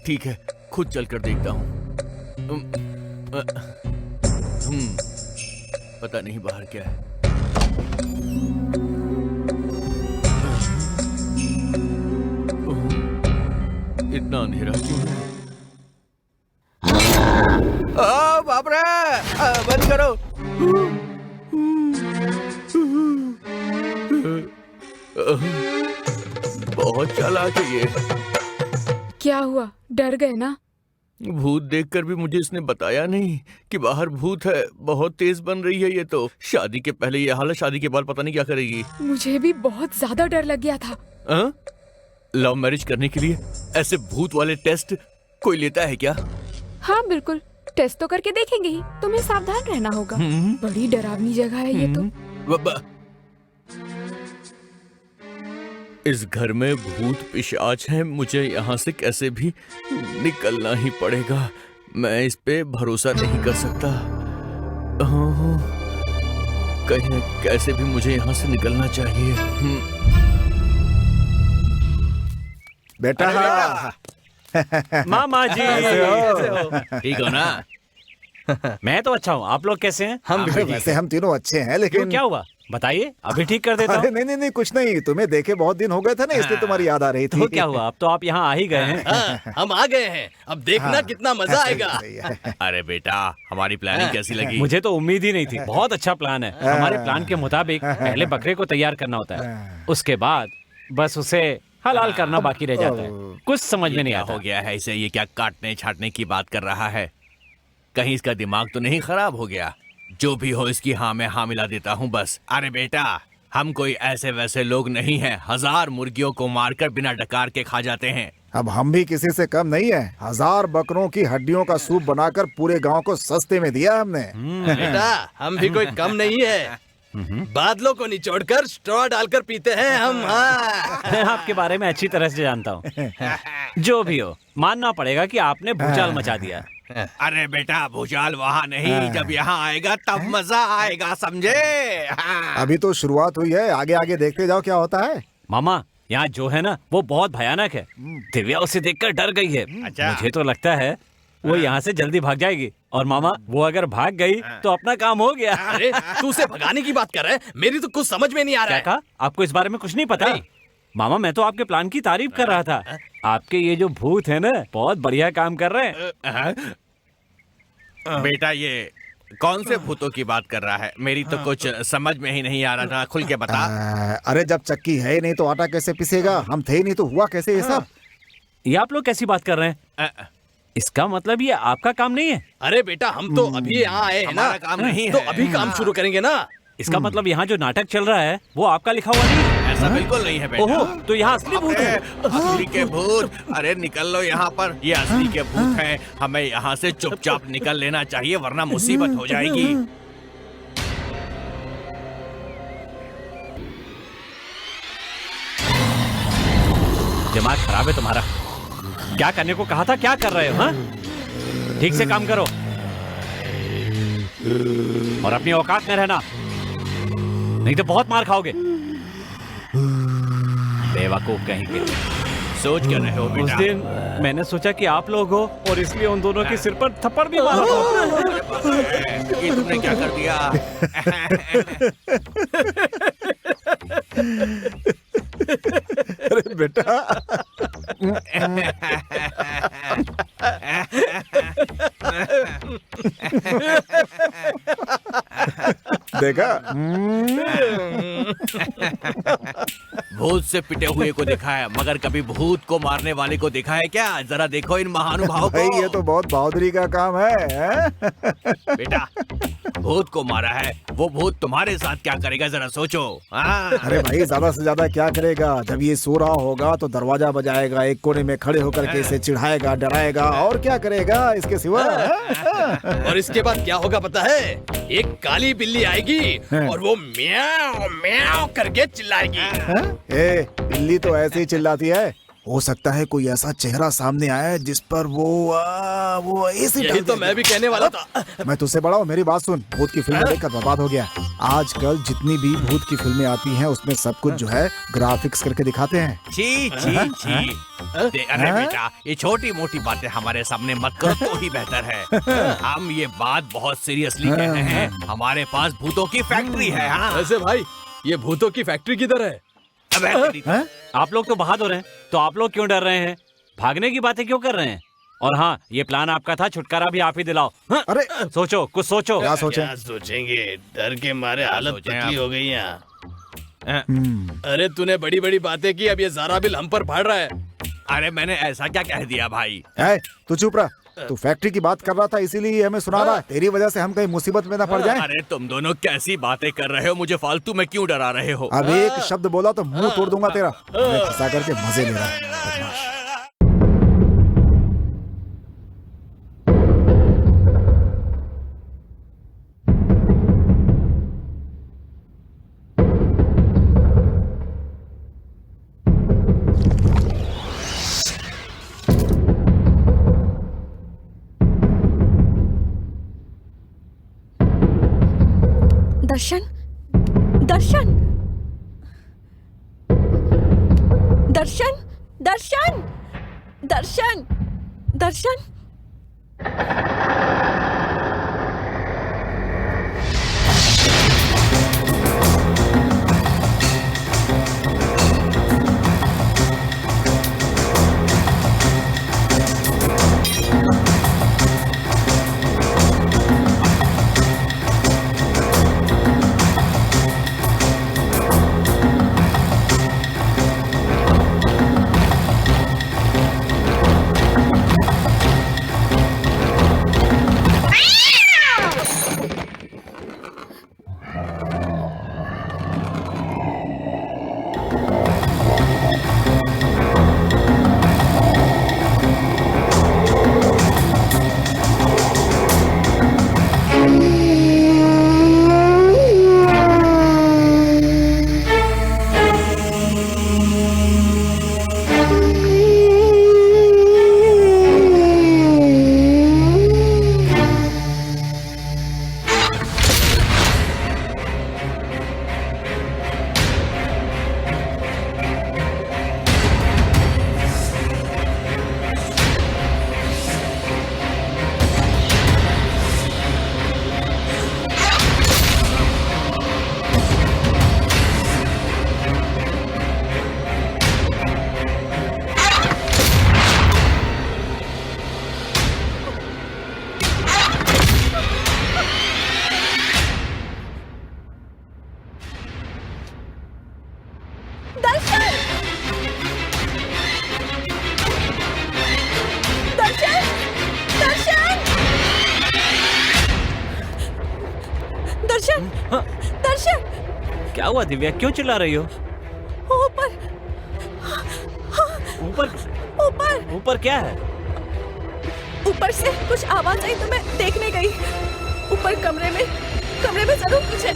ठीक है, खुद चलकर देखता हूं। पता नहीं बाहर क्या है। इतना अंधेरा क्यों है? बाप रे, बंद करो। बहुत चालाक है ये। क्या हुआ, डर गए ना? भूत देखकर भी मुझे इसने बताया नहीं कि बाहर भूत है। बहुत तेज बन रही है ये तो। शादी के पहले ये हालत, शादी के बाद पता नहीं क्या करेगी। मुझे भी बहुत ज्यादा डर लग गया था। लव मैरिज करने के लिए ऐसे भूत वाले टेस्ट कोई लेता है क्या? हाँ बिल्कुल, टेस्ट तो करके देखेंगे ही। तुम्हें सावधान रहना होगा। बड़ी डरावनी जगह है ये तो। इस घर में भूत पिशाच हैं। मुझे यहाँ से कैसे भी निकलना ही पड़ेगा। मैं इस पे भरोसा नहीं कर सकता। कहीं कैसे भी मुझे यहाँ से निकलना चाहिए। बेटा मामा जी कैसे हो? ठीक हो ना? मैं तो अच्छा हूँ, आप लोग कैसे हैं? हम वैसे हम तीनों अच्छे हैं, क्यों, लेकिन क्या हुआ बताइए, अभी ठीक कर देता अरे हूँ। नहीं, कुछ नहीं। तुम्हें देखे बहुत दिन हो गए थे ना, इसलिए तुम्हारी याद आ रही थी। तो क्या हुआ, अब तो आप यहाँ आ ही गए हैं। हम आ गए हैं, अब देखना कितना मजा आएगा। सही है। अरे बेटा, हमारी प्लानिंग कैसी लगी? मुझे तो उम्मीद ही नहीं थी। बहुत अच्छा प्लान है। हमारे प्लान के मुताबिक पहले बकरे को तैयार करना होता है, उसके बाद बस उसे हलाल करना बाकी रह जाता है। कुछ समझ में नहीं आता। हो गया है इसे? ये क्या काटने छाटने की बात कर रहा है? कहीं इसका दिमाग तो नहीं खराब हो गया? जो भी हो, इसकी हाँ में हाँ मिला देता हूँ बस। अरे बेटा, हम कोई ऐसे वैसे लोग नहीं हैं। 1000 मुर्गियों को मारकर बिना डकार के खा जाते हैं। अब हम भी किसी से कम नहीं है। 1000 बकरों की हड्डियों का सूप बनाकर पूरे गांव को सस्ते में दिया हमने। बेटा, हम भी कोई कम नहीं है। बादलों को निचोड़कर स्ट्रॉ डालकर पीते हैं हम। मैं आपके बारे में अच्छी तरह से जानता हूँ। जो भी हो, मानना पड़ेगा कि आपने भूचाल मचा दिया। अरे बेटा, भूचाल वहाँ नहीं, जब यहाँ आएगा तब मजा आएगा, समझे? अभी तो शुरुआत हुई है, आगे आगे देखते जाओ क्या होता है। मामा, यहाँ जो है ना वो बहुत भयानक है। दिव्या उसे देखकर डर गई है। अच्छा। मुझे तो लगता है वो यहाँ से जल्दी भाग जाएगी। और मामा, वो अगर भाग गई तो अपना काम हो गया। अरे तू उसे भगाने की बात कर रहा है? मेरी तो कुछ समझ में नहीं आ रहा क्या है। कहा? आपको इस बारे में कुछ नहीं पता? मामा, मैं तो आपके प्लान की तारीफ कर रहा था। आपके ये जो भूत है ना, बहुत बढ़िया काम कर रहे हैं। बेटा, ये कौन से भूतों की बात कर रहा है? मेरी तो कुछ समझ में ही नहीं आ रहा था। खुल के बता। अरे जब चक्की है ही नहीं तो आटा कैसे पिसेगा? हम थे ही नहीं तो हुआ कैसे ये सब? ये आप लोग कैसी बात कर रहे हैं? इसका मतलब ये आपका काम नहीं है? अरे बेटा, हम तो अभी यहाँ आए हैं ना। हमारा काम नहीं तो है। अभी काम शुरू करेंगे ना। इसका मतलब यहाँ जो नाटक चल रहा है वो आपका लिखा हुआ नहीं है? ऐसा बिल्कुल नहीं है बेटा। ओहो, तो यहाँ असली भूत है। असली के भूत? अरे निकल लो यहाँ पर। ये असली के भूत हैं। हमें यहाँ से चुपचाप निकल लेना चाहिए, वरना मुसीबत हो जाएगी। दिमाग खराब है तुम्हारा। क्या करने को कहा था, क्या कर रहे हो? हाँ, ठीक से काम करो और अपनी औकात में रहना, नहीं तो बहुत मार खाओगे। बेवकूफ कहीं के। सोच क्या रहे हो उस बेटा? दिन मैंने सोचा कि आप लोग हो और इसलिए उन दोनों के सिर पर थप्पड़ भी मारा था। ये तुमने क्या कर दिया? अरे बेटा, देखा? भूत से पिटे हुए को देखा है, मगर कभी भूत को मारने वाले को देखा है क्या? जरा देखो इन महानुभावों भाई को। ये तो बहुत बहादुरी का काम है। बेटा, भूत को मारा है, वो भूत तुम्हारे साथ क्या करेगा जरा सोचो। अरे भाई, ज्यादा से ज्यादा क्या करेगा? जब ये सो रहा होगा तो दरवाजा बजाएगा, एक कोने में खड़े होकर के इसे चिढ़ाएगा, डराएगा, और क्या करेगा इसके सिवा? और इसके बाद क्या होगा पता है? एक काली बिल्ली आएगी और वो म्याऊ म्याऊ करके चिल्लाएगी। ए, बिल्ली तो ऐसे ही चिल्लाती है। हो सकता है कोई ऐसा चेहरा सामने आए जिस पर वो ऐसे यही तो मैं भी कहने वाला था। मैं तुझसे बड़ा हूँ, मेरी बात सुन। भूत की फिल्में देखकर बर्बाद हो गया। आजकल जितनी भी भूत की फिल्में आती हैं उसमें सब कुछ जो है ग्राफिक्स करके दिखाते हैं। छी छी छी। अरे बेटा, ये छोटी मोटी बातें हमारे सामने मत करो तो ही बेहतर है। हम ये बात बहुत सीरियसली कह रहे हैं। हमारे पास भूतों की फैक्ट्री है। हाँ। वैसे भाई ये भूतों की फैक्ट्री किधर है? अबे, आप लोग तो बहादुर हैं, तो आप लोग क्यों डर रहे हैं? भागने की बातें क्यों कर रहे हैं? और हाँ, ये प्लान आपका था, छुटकारा भी आप ही दिलाओ। हाँ? अरे सोचो, कुछ सोचो। क्या सोचे? क्या सोचेंगे, डर के मारे हालत सोचें पतली आप? हो गई यहाँ। अरे तूने बड़ी बड़ी बातें की, अब ये सारा बिल हम पर फाड़ रहा है। अरे मैंने ऐसा क्या कह दिया भाई? है तू चुप रहा। तू फैक्ट्री की बात कर रहा था इसीलिए हमें सुना रहा है। तेरी वजह से हम कहीं मुसीबत में ना पड़ जाएं। अरे तुम दोनों कैसी बातें कर रहे हो? मुझे फालतू में क्यों डरा रहे हो? अब एक शब्द बोला तो मुंह तोड़ दूंगा तेरा। मैं फंसा करके मजे ले रहा है बदमाश। दर्शन, दर्शन, दर्शन, दर्शन, दर्शन, दर्शन। दर्शन, दर्शन, क्या हुआ दिव्या, क्यों चिल्ला रही हो? ऊपर, ऊपर ऊपर, ऊपर क्या है? ऊपर से कुछ आवाज आई तो मैं देखने गई। ऊपर कमरे में जरूर कुछ है।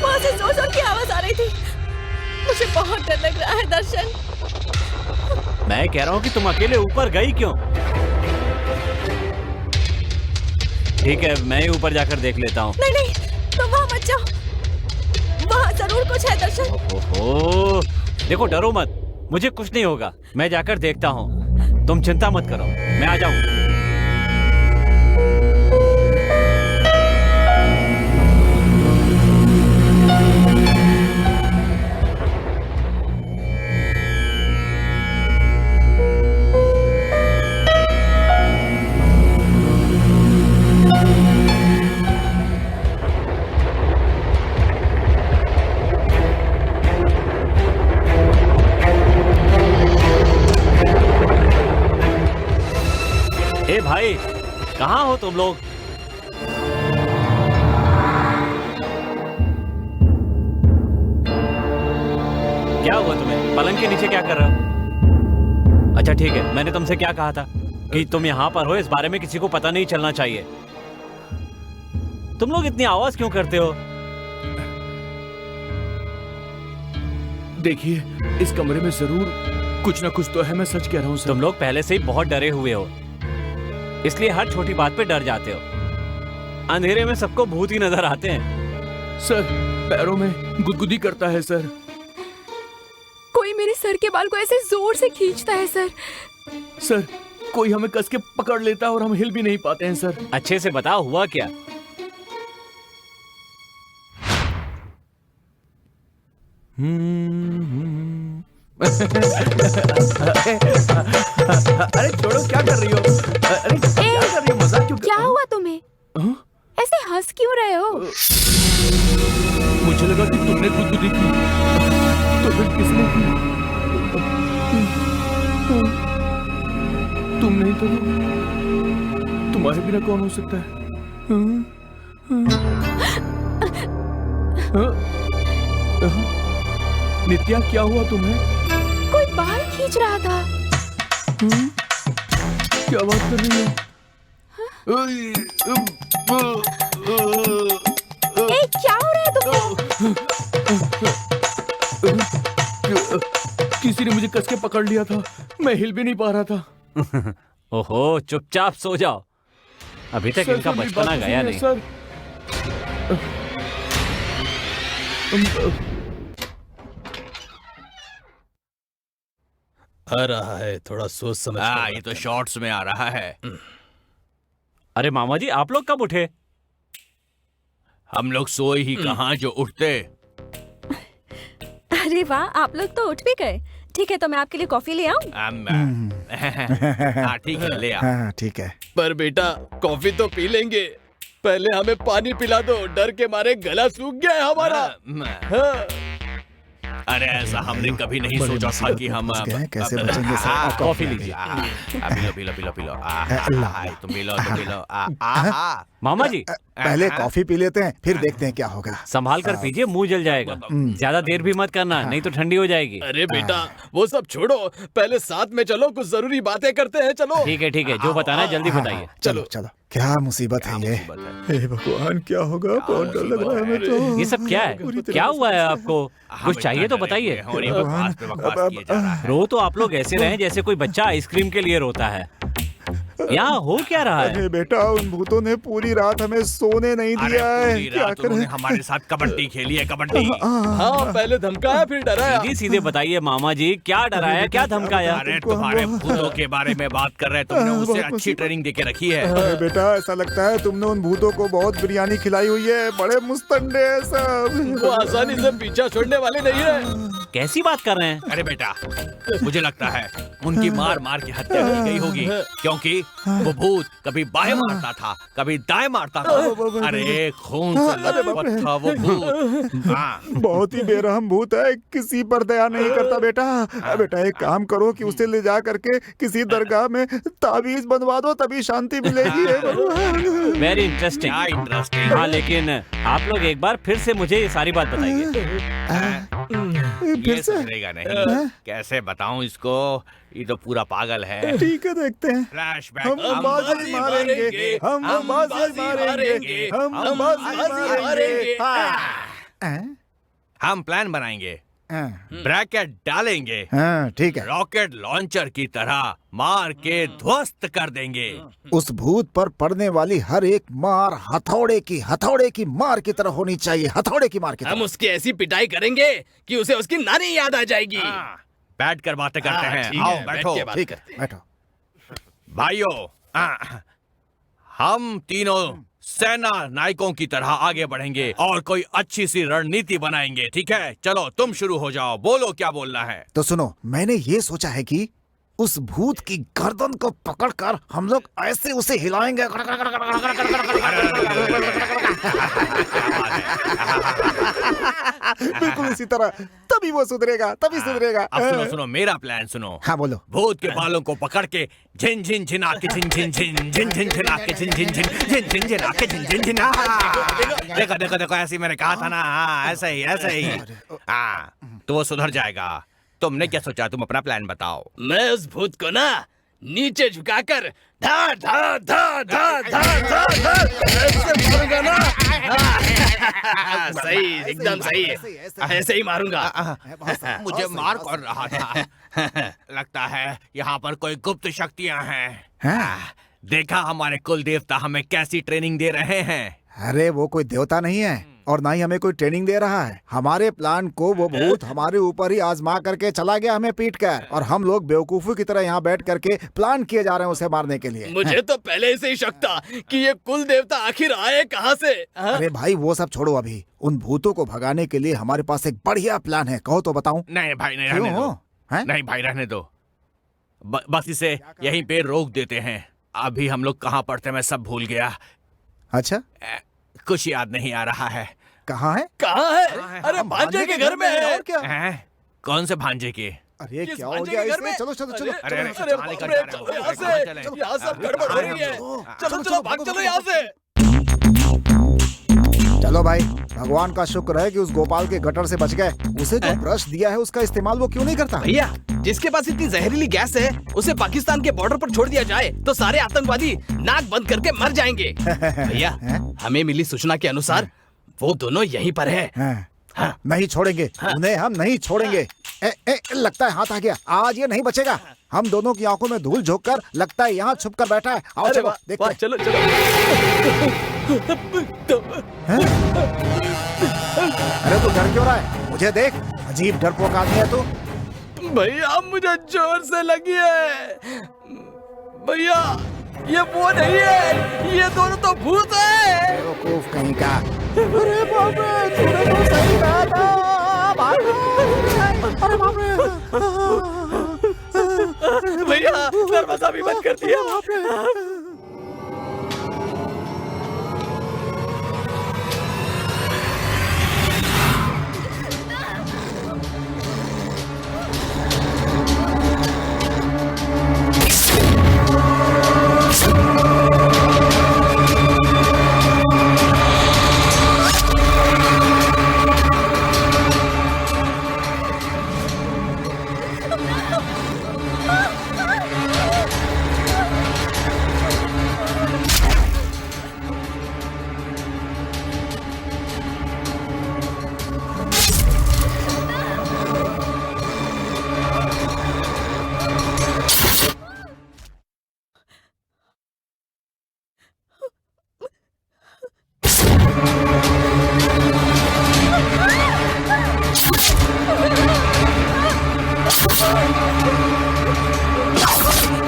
वहां से जोर जोर की आवाज आ रही थी। मुझे बहुत डर लग रहा है दर्शन। मैं कह रहा हूँ कि तुम अकेले ऊपर गई क्यों? ठीक है, मैं ही ऊपर जाकर देख लेता हूँ। नहीं नहीं, तुम वहां मत जाओ, वहां जरूर कुछ है दर्शन। ओहो, देखो डरो मत, मुझे कुछ नहीं होगा, मैं जाकर देखता हूँ, तुम चिंता मत करो, मैं आ जाऊँ। ए भाई, कहाँ हो तुम लोग? क्या हुआ तुम्हें? पलंग के नीचे क्या कर रहे हो? अच्छा ठीक है, मैंने तुमसे क्या कहा था कि तुम यहाँ पर हो, इस बारे में किसी को पता नहीं चलना चाहिए। तुम लोग इतनी आवाज क्यों करते हो? देखिए, इस कमरे में जरूर कुछ ना कुछ तो है, मैं सच कह रहा हूँ सर। तुम लोग पहले से ही बहुत डरे हुए हो, इसलिए हर छोटी बात पे डर जाते हो। अंधेरे में सबको भूत ही नजर आते हैं। सर, पैरों में गुदगुदी करता है सर। कोई मेरे सर के बाल को ऐसे जोर से खींचता है सर। सर, कोई हमें कस के पकड़ लेता है और हम हिल भी नहीं पाते हैं सर। अच्छे से बताओ हुआ क्या? अरे छोड़ो, क्या कर रही हो? अरे क्या कर रही हो? मजाक क्यों क्या हुआ तुम्हें? ऐसे हंस क्यों रहे हो? मुझे लगा कि तुमने गुदगुदी की। तो फिर किसने की? तुम नहीं तो तुम्हारे बिना कौन हो सकता है? नित्या, क्या हुआ तुम्हें? कोई बाल खींच रहा था। क्या बात कर रही हो? ए, क्या हो रहा है तुमको? किसी ने मुझे कस के पकड़ लिया था, मैं हिल भी नहीं पा रहा था। ओहो, चुपचाप सो जाओ, अभी तक इनका मेरी बचपना बात गया सुनिए, नहीं। सर। आ रहा है, थोड़ा सोच समझ कर ये तो शॉर्ट्स में आ रहा है। अरे मामा जी, आप लोग कब उठे? हम लोग सोए ही कहाँ जो उठते। अरे वाह, आप लोग तो उठ भी गए। ठीक है, तो मैं आपके लिए कॉफी ले आऊं? हाँ ठीक है, ले आ। हाँ ठीक है। पर बेटा, कॉफी तो पी लेंगे, पहले हमें पानी पिला दो, डर के मारे गला सूख गया है हमारा। हाँ। अरे ऐसा हमने कभी नहीं सोचा था कि हम कैसे बचेंगे सर? कॉफी लीजिए। पी लो तुम पी लो। मामा जी, पहले कॉफी पी लेते हैं, फिर देखते हैं क्या होगा। संभाल कर पीजिए, मुंह जल जाएगा। ज्यादा देर भी मत करना, नहीं तो ठंडी हो जाएगी। अरे बेटा, वो सब छोड़ो, पहले साथ में चलो, कुछ जरूरी बातें करते हैं। चलो। ठीक है, जो बताना है जल्दी बताइए। चलो चलो, क्या मुसीबत है ये? हे भगवान, क्या होगा? बहुत डर लग रहा है हमें तो। ये सब क्या है? क्या हुआ है आपको? कुछ चाहिए तो बताइए। रो तो आप लोग ऐसे रहे जैसे कोई बच्चा आइसक्रीम के लिए रोता है। यहाँ हो क्या रहा है? अरे बेटा, उन भूतों ने पूरी रात हमें सोने नहीं दिया है। क्या करें? हमारे साथ कबड्डी खेली है, कबड्डी। हाँ, पहले धमकाया फिर डराया। सीधे बताइए मामा जी, क्या डराया, क्या धमकाया? अरे तुम्हारे भूतों के बारे में बात कर रहे हैं, तुमने उसे अच्छी ट्रेनिंग देके रखी है। अरे बेटा, ऐसा लगता है तुमने उन भूतों को बहुत बिरयानी खिलाई हुई है। बड़े मुस्तंडे हैं सब। वो आसानी से पीछा छोड़ने वाले नहीं है। कैसी बात कर रहे हैं? अरे बेटा, मुझे लगता है उनकी मार के हत्या की गई होगी, क्योंकि वो भूत कभी बाएं मारता था, कभी दाएं मारता था। अरे खून से लथपथ था वो भूत। बहुत ही बेरहम भूत है, किसी पर दया नहीं करता। बेटा एक काम करो कि उसे ले जा करके किसी दरगाह में ताबीज बनवा दो, तभी शांति मिलेगी। Very interesting. हाँ, लेकिन आप लोग एक बार फिर से मुझे ये सारी बात बताइए। ये सुधरेगा नहीं। कैसे बताऊं इसको? ये तो पूरा पागल है। ठीक है, देखते हैं। फ्लैशबैक। हम बाजी मारेंगे, हम बाजी मारेंगे, हम बाजी मारेंगे। हम प्लान बनाएंगे, ब्रैकेट डालेंगे, ठीक है। रॉकेट लॉन्चर की तरह मार के ध्वस्त कर देंगे। उस भूत पर पड़ने वाली हर एक मार हथौड़े की मार की तरह होनी चाहिए। हथौड़े की मार की तरह। हम उसकी ऐसी पिटाई करेंगे कि उसे उसकी नानी याद आ जाएगी। बैठ कर बातें करते हैं। आओ बैठो। ठीक है, बैठो। भाइयों, हम तीनों सेना नायकों की तरह आगे बढ़ेंगे और कोई अच्छी सी रणनीति बनाएंगे। ठीक है, चलो तुम शुरू हो जाओ, बोलो क्या बोलना है। तो सुनो, मैंने ये सोचा है कि उस भूत की गर्दन को पकड़कर हम लोग ऐसे उसे हिलाएंगे। बिल्कुल इसी तरह, तभी वो सुधरेगा, तभी सुधरेगा। अब सुनो मेरा प्लान सुनो। हाँ बोलो। भूत के बालों को पकड़ के झिन झिन झिना के झिन झिन झिन झिन झिन झिना के झिन झिन झिन झिन झिन झिना के झिन झिन झिन। देखो देखो देखो, ऐसे मैंने कहा था ना। ऐसे ही। तो वो सुधर जाएगा। तुमने क्या सोचा? तुम अपना प्लान बताओ। मैं उस भूत को ना नीचे झुकाकर धा धा धा धा धा धा धा ऐसे मारूंगा ना। सही, एकदम सही है। ऐसे ही मारूंगा। मुझे मार कौन रहा था? लगता है यहाँ पर कोई गुप्त शक्तियाँ हैं। देखा हमारे कुल देवता हमें कैसी ट्रेनिंग दे रहे हैं। अरे वो कोई देवता नहीं है, और ना ही हमें कोई ट्रेनिंग दे रहा है। हमारे प्लान को वो भूत हमारे ऊपर ही आजमा करके चला गया, हमें पीट कर, और हम लोग बेवकूफों की तरह यहाँ बैठ करके प्लान किए जा रहे हैं उसे मारने के लिए। मुझे तो पहले से ही शक था कि ये कुल देवता आखिर आए कहाँ से। अरे भाई वो सब छोड़ो, अभी उन भूतों को भगाने के लिए हमारे पास एक बढ़िया प्लान है, कहो तो बताऊं। नहीं भाई नहीं रहने दो, नहीं भाई रहने दो, बस इसे यहीं पे रोक देते हैं। अभी हम लोग कहाँ पढ़ते मैं सब भूल गया। अच्छा, कुछ याद नहीं आ रहा है। कहाँ है? कहाँ है? अरे भांजे के घर में है। और क्या? कौन से भांजे के? अरे क्या हो गया इसमें? चलो चलो चलो अरे यहाँ सब गड़बड़ हो रही है। चलो चलो भाग चलो यहाँ से। चलो भाई, भगवान का शुक्र है कि उस गोपाल के गटर से बच गए। उसे जो ब्रश दिया है उसका इस्तेमाल वो क्यों नहीं करता? भैया, जिसके पास इतनी जहरीली गैस है उसे पाकिस्तान के बॉर्डर पर छोड़ दिया जाए तो सारे आतंकवादी नाक बंद करके मर जाएंगे। भैया, हमें मिली सूचना के अनुसार वो दोनों यहीं पर है। हाँ, नहीं छोड़ेंगे उन्हें, हम नहीं छोड़ेंगे। लगता है हाथ आ गया, आज ये नहीं बचेगा। हम दोनों की आंखों में धूल झोंक कर लगता है यहाँ छुप कर बैठा है। आओ चलो देखते हैं। चलो चलो। अरे तू डर क्यों रहा है? मुझे देख, अजीब डरपोक आदमी है तू। भैया मुझे जोर से लगी है। भैया ये वो नहीं है, ये दोनों तो भूत है। बेवकूफ कहीं का। अरे बाप रे, तूने तो सही कहा था। भागो। अरे बाप रे। भैया दरवाजा भी बंद कर दिया।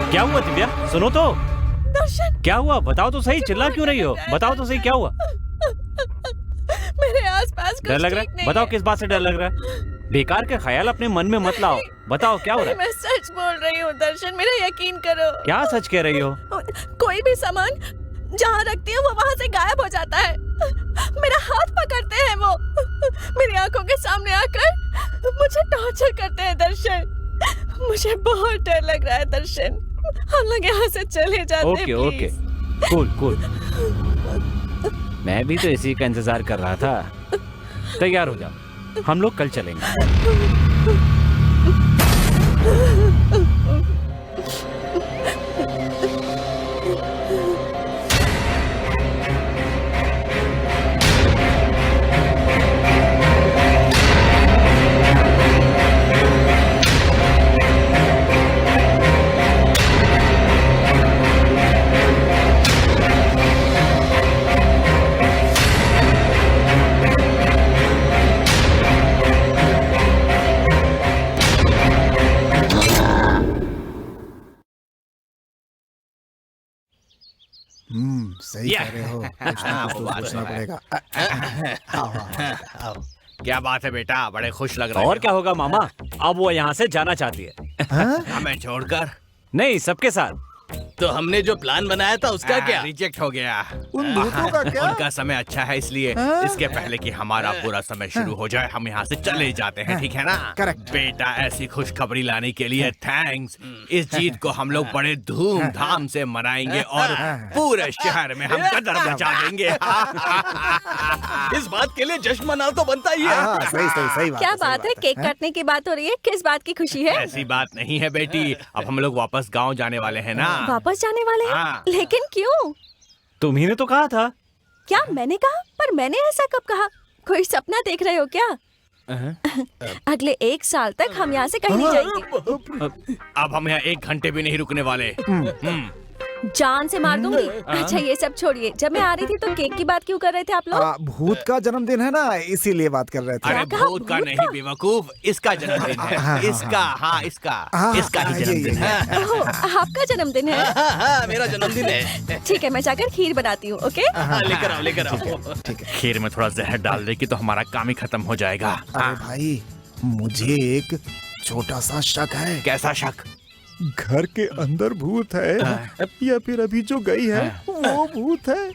क्या हुआ दिव्या? सुनो तो। दर्शन, क्या हुआ? बताओ तो सही, चिल्ला क्यों रही हो? बताओ तो सही क्या हुआ? मेरे आसपास कुछ डर लग रहा ठीक है? नहीं बताओ है। किस बात से डर लग रहा है? बेकार के ख्याल अपने मन में मत लाओ। बताओ क्या हो रहा है? मैं सच बोल रही हूँ दर्शन, मेरा यकीन करो। क्या सच कह रही हो? कोई भी सामान जहाँ रखती हूँ वो वहाँ से गायब हो जाता है। मेरा हाथ पकड़ते हैं वो, मेरी आंखों के सामने आकर मुझे टॉर्चर करते हैं दर्शन। मुझे बहुत डर लग रहा है दर्शन, हम लोग यहाँ से चले जाते हैं। Okay okay, cool cool. मैं भी तो इसी का इंतजार कर रहा था। तैयार हो जाओ, हम लोग कल चलेंगे। सही कह रहे हो। कुछ ना कुछ तो पूछना पड़ेगा। क्या बात है बेटा, बड़े खुश लग रहे और क्या होगा मामा, अब वो यहाँ से जाना चाहती है। हमें छोड़कर? नहीं, सबके साथ। तो हमने जो प्लान बनाया था उसका क्या? रिजेक्ट हो गया। उन भूतों का क्या? उनका समय अच्छा है, इसलिए इसके पहले कि हमारा पूरा समय शुरू हो जाए हम यहाँ से चले जाते हैं, ठीक है ना? करेक्ट। बेटा, ऐसी खुशखबरी लाने के लिए थैंक्स। इस जीत को हम लोग बड़े धूमधाम से मनाएंगे और पूरे शहर में हम कदर मचा देंगे। इस बात के लिए जश्न मना तो बनता ही है। सही सही सही बात। क्या सही बात है? केक काटने की बात हो रही है, किस बात की खुशी है? ऐसी बात नहीं है बेटी, अब हम लोग वापस गाँव जाने वाले हैं ना। वापस जाने वाले हैं? हाँ। लेकिन क्यों? तुम्ही ने तो कहा था। क्या मैंने कहा? पर मैंने ऐसा कब कहा? कोई सपना देख रहे हो क्या? अगले 1 साल तक हम यहाँ से कहीं नहीं जाएंगे। अब हम यहाँ 1 घंटे भी नहीं रुकने वाले। जान से मार दूंगी। अच्छा ये सब छोड़िए, जब मैं आ रही थी तो केक की बात क्यों कर रहे थे आप लोग? भूत का जन्मदिन है ना, इसीलिए बात कर रहे थे। अरे कहा? भूत का भूत नहीं का? बेवकूफ, इसका जन्मदिन है। इसका इसका ही जन्मदिन है। ओह, आपका जन्मदिन है? हाँ, मेरा जन्मदिन है। ठीक है, मैं जाकर खीर बनाती हूँ। ओके हाँ, लेकर आओ, लेकर आओ। खीर में थोड़ा जहर डाल दे कि तो हमारा काम ही खत्म हो जाएगा। अरे भाई, मुझे एक छोटा सा शक है। कैसा शक? घर के अंदर भूत है या फिर अभी जो गई है वो भूत है?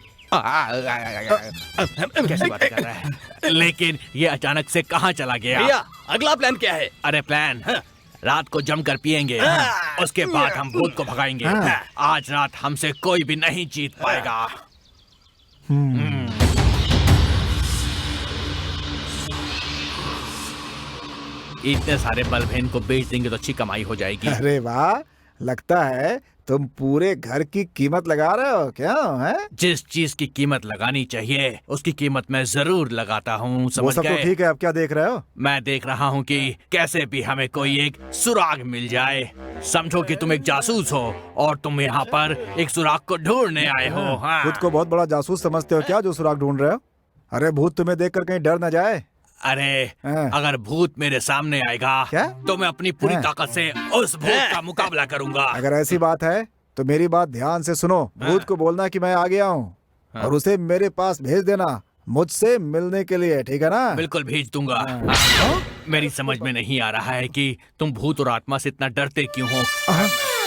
कैसी बात कर रहा है? लेकिन ये अचानक से कहाँ चला गया? भैया, अगला प्लान क्या है? अरे प्लान, रात को जमकर पिएंगे, उसके बाद हम भूत को भगाएंगे। आज रात हमसे कोई भी नहीं जीत पाएगा। इतने सारे बल्ब इनको बेच देंगे तो अच्छी कमाई हो जाएगी। अरे वाह, लगता है तुम पूरे घर की कीमत लगा रहे हो क्या? है जिस चीज की कीमत लगानी चाहिए उसकी कीमत मैं जरूर लगाता हूँ, वो समझ सब तो गए? ठीक है, अब क्या देख रहे हो? मैं देख रहा हूँ कि कैसे भी हमें कोई एक सुराग मिल जाए। समझो कि तुम एक जासूस हो और तुम यहाँ पर एक सुराग को ढूंढने आए हो। हाँ। खुद को बहुत बड़ा जासूस समझते हो क्या जो सुराग ढूंढ रहे हो? अरे भूत तुम्हें देखकर कहीं डर न जाए। अरे हाँ। अगर भूत मेरे सामने आएगा क्या? तो मैं अपनी पूरी हाँ। ताकत से उस भूत का मुकाबला करूंगा। अगर ऐसी बात है तो मेरी बात ध्यान से सुनो। भूत को बोलना कि मैं आ गया हूँ और उसे मेरे पास भेज देना मुझसे मिलने के लिए, ठीक है ना? बिल्कुल भेज दूंगा। हाँ। मेरी समझ में नहीं आ रहा है कि तुम भूत और आत्मा से इतना डरते क्यों हो।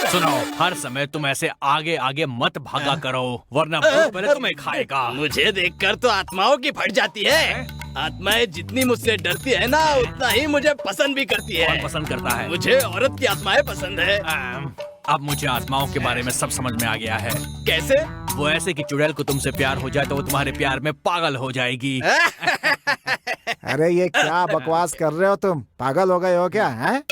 सुनो, हर समय तुम ऐसे आगे आगे मत भागा करो वरना भूत पहले तुम्हें खाएगा। मुझे देखकर तो आत्माओं की फट जाती है। आत्माएं जितनी मुझसे डरती है ना, उतना ही मुझे पसंद भी करती है। कौन पसंद करता है? मुझे औरत की आत्माएं पसंद है। अब मुझे आत्माओं के बारे में सब समझ में आ गया है। कैसे? वो ऐसे कि चुड़ैल को तुमसे प्यार हो जाए तो वो तुम्हारे प्यार में पागल हो जाएगी। अरे ये क्या बकवास कर रहे हो तुम? पागल हो गए हो क्या? हैं?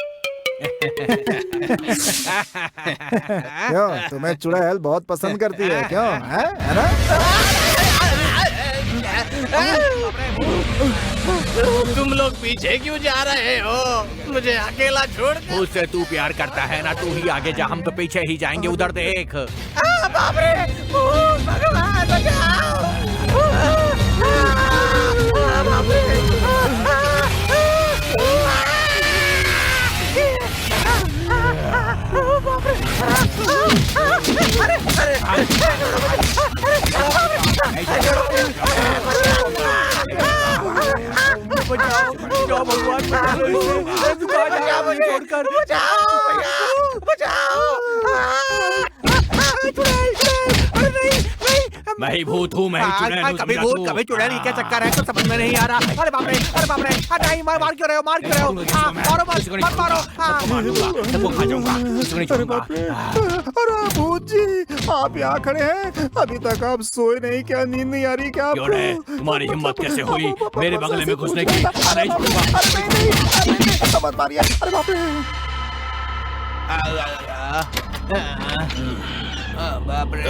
क्यों, तुम्हें चुड़ैल बहुत पसंद करती है क्यों? है ना? तुम लोग पीछे क्यों जा रहे हो? मुझे अकेला छोड़ दो। भूत से तू प्यार करता है ना, तू ही आगे जा, हम तो पीछे ही जाएंगे। उधर देख। बाप रे, भूत, भगवान बचाओ। बाप रे। बचाओ भगवान, छोड़कर मैं ही भूत हूँ, मैं ही चुड़ैल हूँ। कभी भूत कभी चुड़ैल, ये क्या चक्कर है? कुछ समझ में नहीं आ रहा। अरे बाप रे, अरे बाप रे, नहीं, मार क्यों रहे हो? मार क्यों रहे हो? मारो मत, मत मारो। सबको खा जाऊंगा, किसी को नहीं छोड़ूंगा। अरे भूत जी, आप यहाँ खड़े हैं? अभी तक आप सोए नहीं क्या? नींद नहीं आ रही क्या क्यों रे? आपको? तुम्हारी हिम्मत कैसे हुई मेरे बंगले में घुसने की? नहीं छोड़ूंगा। मत मारिए। अरे बाप रे। बाप रे,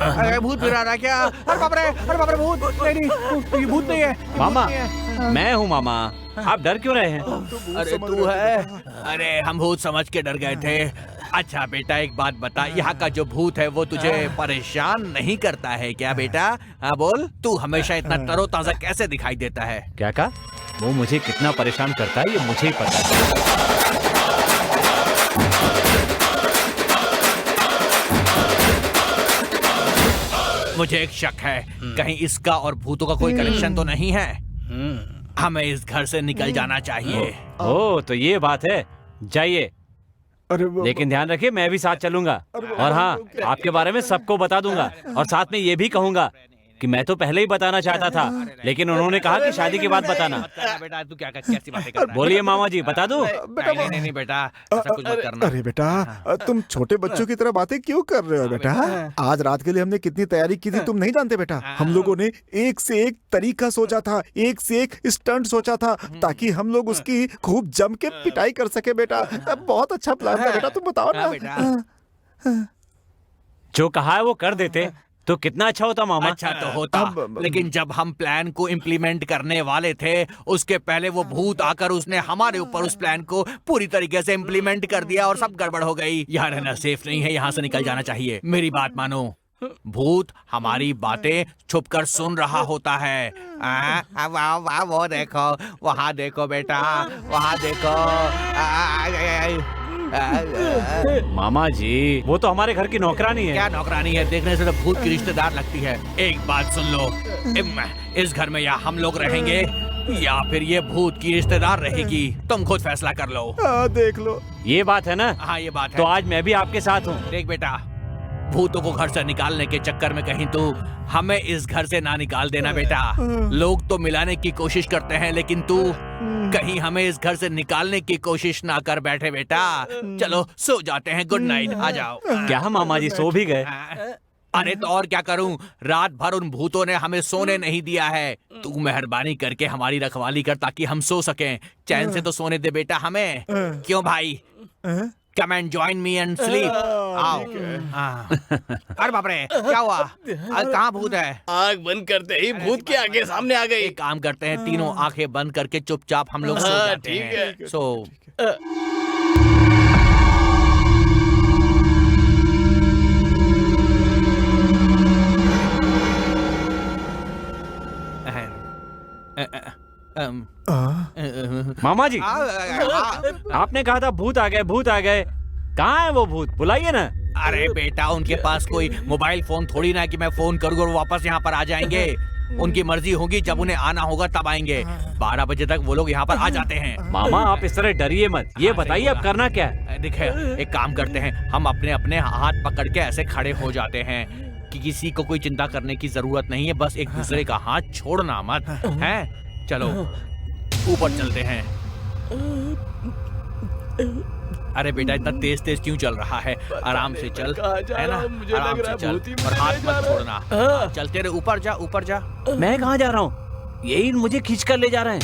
अरे भूत फिर आ रहा क्या? अरे बाप रे, अरे बाप रे, भूत नहीं, नहीं, ये भूत नहीं है। मामा, मैं हूँ मामा। आप डर क्यों रहे हैं? अरे तू है? अरे हम भूत समझ के डर गए थे। अच्छा बेटा, एक बात बता, यहाँ का जो भूत है वो तुझे परेशान नहीं करता है क्या बेटा? हाँ बोल, तू हमेशा इतना तरोताजा कैसे दिखाई देता है? क्या कहा? वो मुझे कितना परेशान करता है ये मुझे ही पता है। मुझे एक शक है, कहीं इसका और भूतों का कोई कनेक्शन तो नहीं है। हमें इस घर से निकल जाना चाहिए। ओह, तो ये बात है। जाइए, लेकिन ध्यान रखिए मैं भी साथ चलूंगा। और हाँ, आपके बारे में सबको बता दूंगा और साथ में ये भी कहूंगा कि मैं तो पहले ही बताना चाहता था, लेकिन उन्होंने कहा कि शादी के बाद बताना। बेटा तू क्या कैसी बातें कर रहा है? बोलिए मामा जी, बता दूं? नहीं बेटा, ऐसा कुछ मत करना। अरे बेटा, तुम छोटे बच्चों की तरह बातें क्यों कर रहे हो बेटा? आज रात के लिए हमने कितनी तैयारी की थी तुम नहीं जानते बेटा। हम लोगों ने एक से एक तरीका सोचा था, एक से एक स्टंट सोचा था ताकि हम लोग उसकी खूब जम के पिटाई कर सके बेटा। बहुत अच्छा प्लान था बेटा, तुम बताओ ना। जो कहा है वो कर देते, तो कितना अच्छा होता मामा। अच्छा तो होता, लेकिन जब हम प्लान को इम्प्लीमेंट करने वाले थे उसके पहले वो भूत आकर उसने हमारे ऊपर उस प्लान को पूरी तरीके से इम्प्लीमेंट कर दिया और सब गड़बड़ हो गई। यहाँ रहना सेफ नहीं है, यहाँ से निकल जाना चाहिए। मेरी बात मानो, भूत हमारी बातें छुपकर सुन रहा होता है। वाह वाह, वो देखो, वहाँ देखो बेटा, वहाँ देखो। मामा जी वो तो हमारे घर की नौकरानी है। क्या नौकरानी है? देखने से तो भूत की रिश्तेदार लगती है। एक बात सुन लो, इस घर में या हम लोग रहेंगे या फिर ये भूत की रिश्तेदार रहेगी, तुम खुद फैसला कर लो। देख लो, ये बात है ना? हाँ ये बात है। तो आज मैं भी आपके साथ हूँ। देख बेटा, भूतों को घर से निकालने के चक्कर में कहीं तू हमें इस घर से ना निकाल देना बेटा। लोग तो मिलाने की कोशिश करते हैं, लेकिन तू कहीं हमें इस घर से निकालने की कोशिश ना कर बैठे बेटा। चलो सो जाते हैं, गुड नाइट, आ जाओ। क्या मामा जी सो भी गए? अरे तो और क्या करूं, रात भर उन भूतों ने हमें सोने नहीं दिया है। तू मेहरबानी करके हमारी रखवाली कर ताकि हम सो सकें। चैन से तो सोने दे बेटा हमें। क्यों भाई? Come and join me and sleep. आओ। अरे बाप रे, क्या हुआ? कहाँ भूत है? आँख बंद करते ही भूत के आगे सामने आ गई। एक काम करते हैं, तीनों आंखें बंद करके चुपचाप हम लोग सो जाते ठीक हैं। है। सो मामा जी आपने कहा था भूत आ गए, भूत आ गए। कहाँ है वो भूत? बुलाइए ना। अरे बेटा, उनके पास कोई मोबाइल फोन थोड़ी ना कि मैं फोन करूँगा और वापस यहाँ पर आ जाएंगे। उनकी मर्जी होगी, जब उन्हें आना होगा तब आएंगे। 12 बजे तक वो लोग यहाँ पर आ जाते हैं। मामा आप इस तरह डरिए मत। ये बताइए अब करना क्या है? देखिए, एक काम करते हैं, हम अपने अपने हाथ पकड़ के ऐसे खड़े हो जाते हैं कि किसी को कोई चिंता करने की जरूरत नहीं है। बस एक दूसरे का हाथ छोड़ना मत, है? चलो ऊपर चलते हैं। अरे बेटा, इतना तेज तेज क्यों चल रहा है? आराम से चल, है ना? आराम से चल और हाथ मत छोड़ना। चलते रहे, ऊपर जा, ऊपर जा। मैं कहाँ जा रहा हूँ? यही मुझे खींच कर ले जा रहे हैं।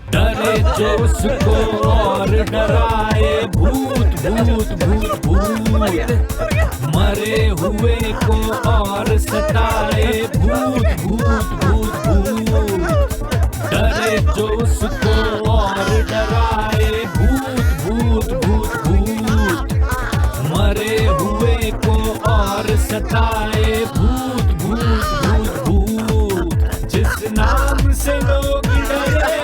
डरे जो उसको और डराए भूत भूत भूत भूत, मरे हुए को और सताए भूत भूत भूत भूत। डरे जो उसको और डराए भूत भूत भूत भूत, मरे हुए को और सताए भूत भूत भूत भूत। जिस नाम से लोग डरे,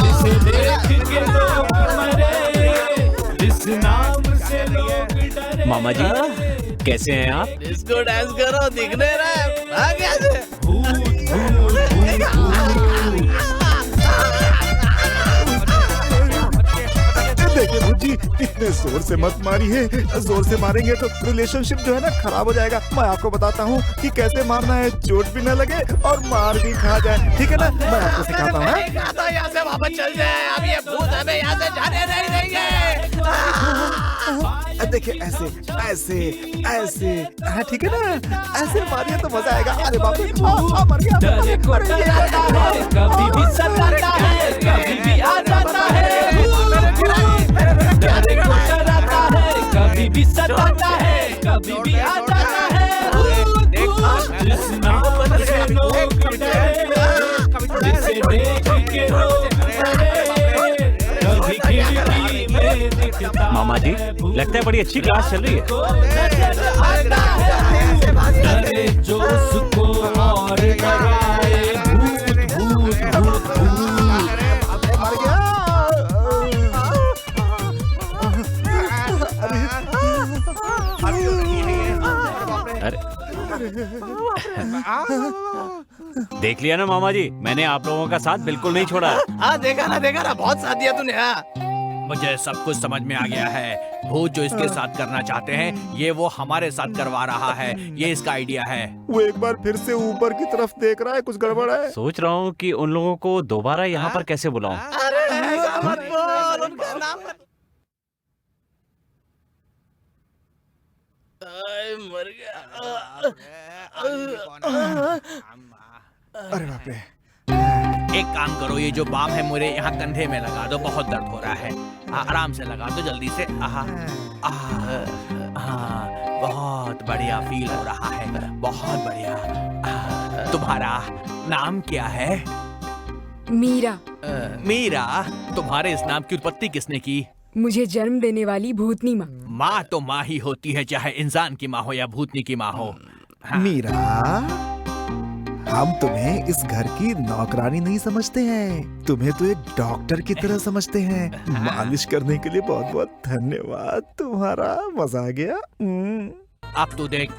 जिसे देख के लोग मरे, जिस नाम से लोग डरे। मामा जी कैसे हैं आप? डिस्को डांस करो, दिखने रहा है। कैसे? भूत भूत भूत भूत। देखिए भूत जी, इतने जोर से मत मारिए। जोर से मारेंगे तो रिलेशनशिप जो है ना खराब हो जाएगा। मैं आपको बताता हूँ कि कैसे मारना है, चोट भी न लगे और मार भी खा जाए। ठीक है ना? मैं आपको सिखाता हूँ। यहाँ से वापस चल जाए। अब ये भूत हमें यहाँ से जाने नहीं देंगे। देखिए ऐसे ऐसे ऐसे, हाँ ठीक है ना? ऐसे मारिए तो मजा आएगा। अरे बाप रे, मर गया। डरे को डराता है, कभी भी सताता है, कभी भी आ जाता है। डरे को डराता है, कभी भी सताता है, कभी भी आ जाता है। जिस नाम से लोग डरे, जिसे देख के लोग डरे, कभी खिड़की में दिखता। मामा जी लगता है बड़ी अच्छी क्लास चल रही है। डरे जो उसको और डराए भूत भूत भूत भूत। मर गया। अरे देख लिया ना मामा जी, मैंने आप लोगों का साथ बिल्कुल नहीं छोड़ा। हाँ देखा ना, बहुत साथ दिया तूने। हाँ मुझे सब कुछ समझ में आ गया है। भूत जो इसके साथ करना चाहते हैं, ये वो हमारे साथ करवा रहा है। ये इसका आइडिया है। वो एक बार फिर से ऊपर की तरफ देख रहा है, कुछ गड़बड़ है। सोच रहा हूँ कि उन लोगों को दोबारा यहाँ पर कैसे बुलाऊं। अरे ऐसा मत बोल, उनका नाम मत। मर गया। अरे बाप रे। एक काम करो, ये जो बाम है मेरे यहाँ कंधे में लगा दो, बहुत दर्द हो रहा है। आराम से लगा दो जल्दी से। बहुत बढ़िया फील हो रहा है, बहुत बढ़िया। तुम्हारा नाम क्या है? मीरा। मीरा, तुम्हारे इस नाम की उत्पत्ति किसने की? मुझे जन्म देने वाली भूतनी माँ। माँ तो माँ ही होती है, चाहे इंसान की माँ हो या भूतनी की माँ हो। हाँ। मीरा, हम तुम्हें इस घर की नौकरानी नहीं समझते हैं, तुम्हें तो एक डॉक्टर की तरह समझते हैं। मालिश करने के लिए बहुत बहुत धन्यवाद तुम्हारा, मजा आ गया। अब तू देख।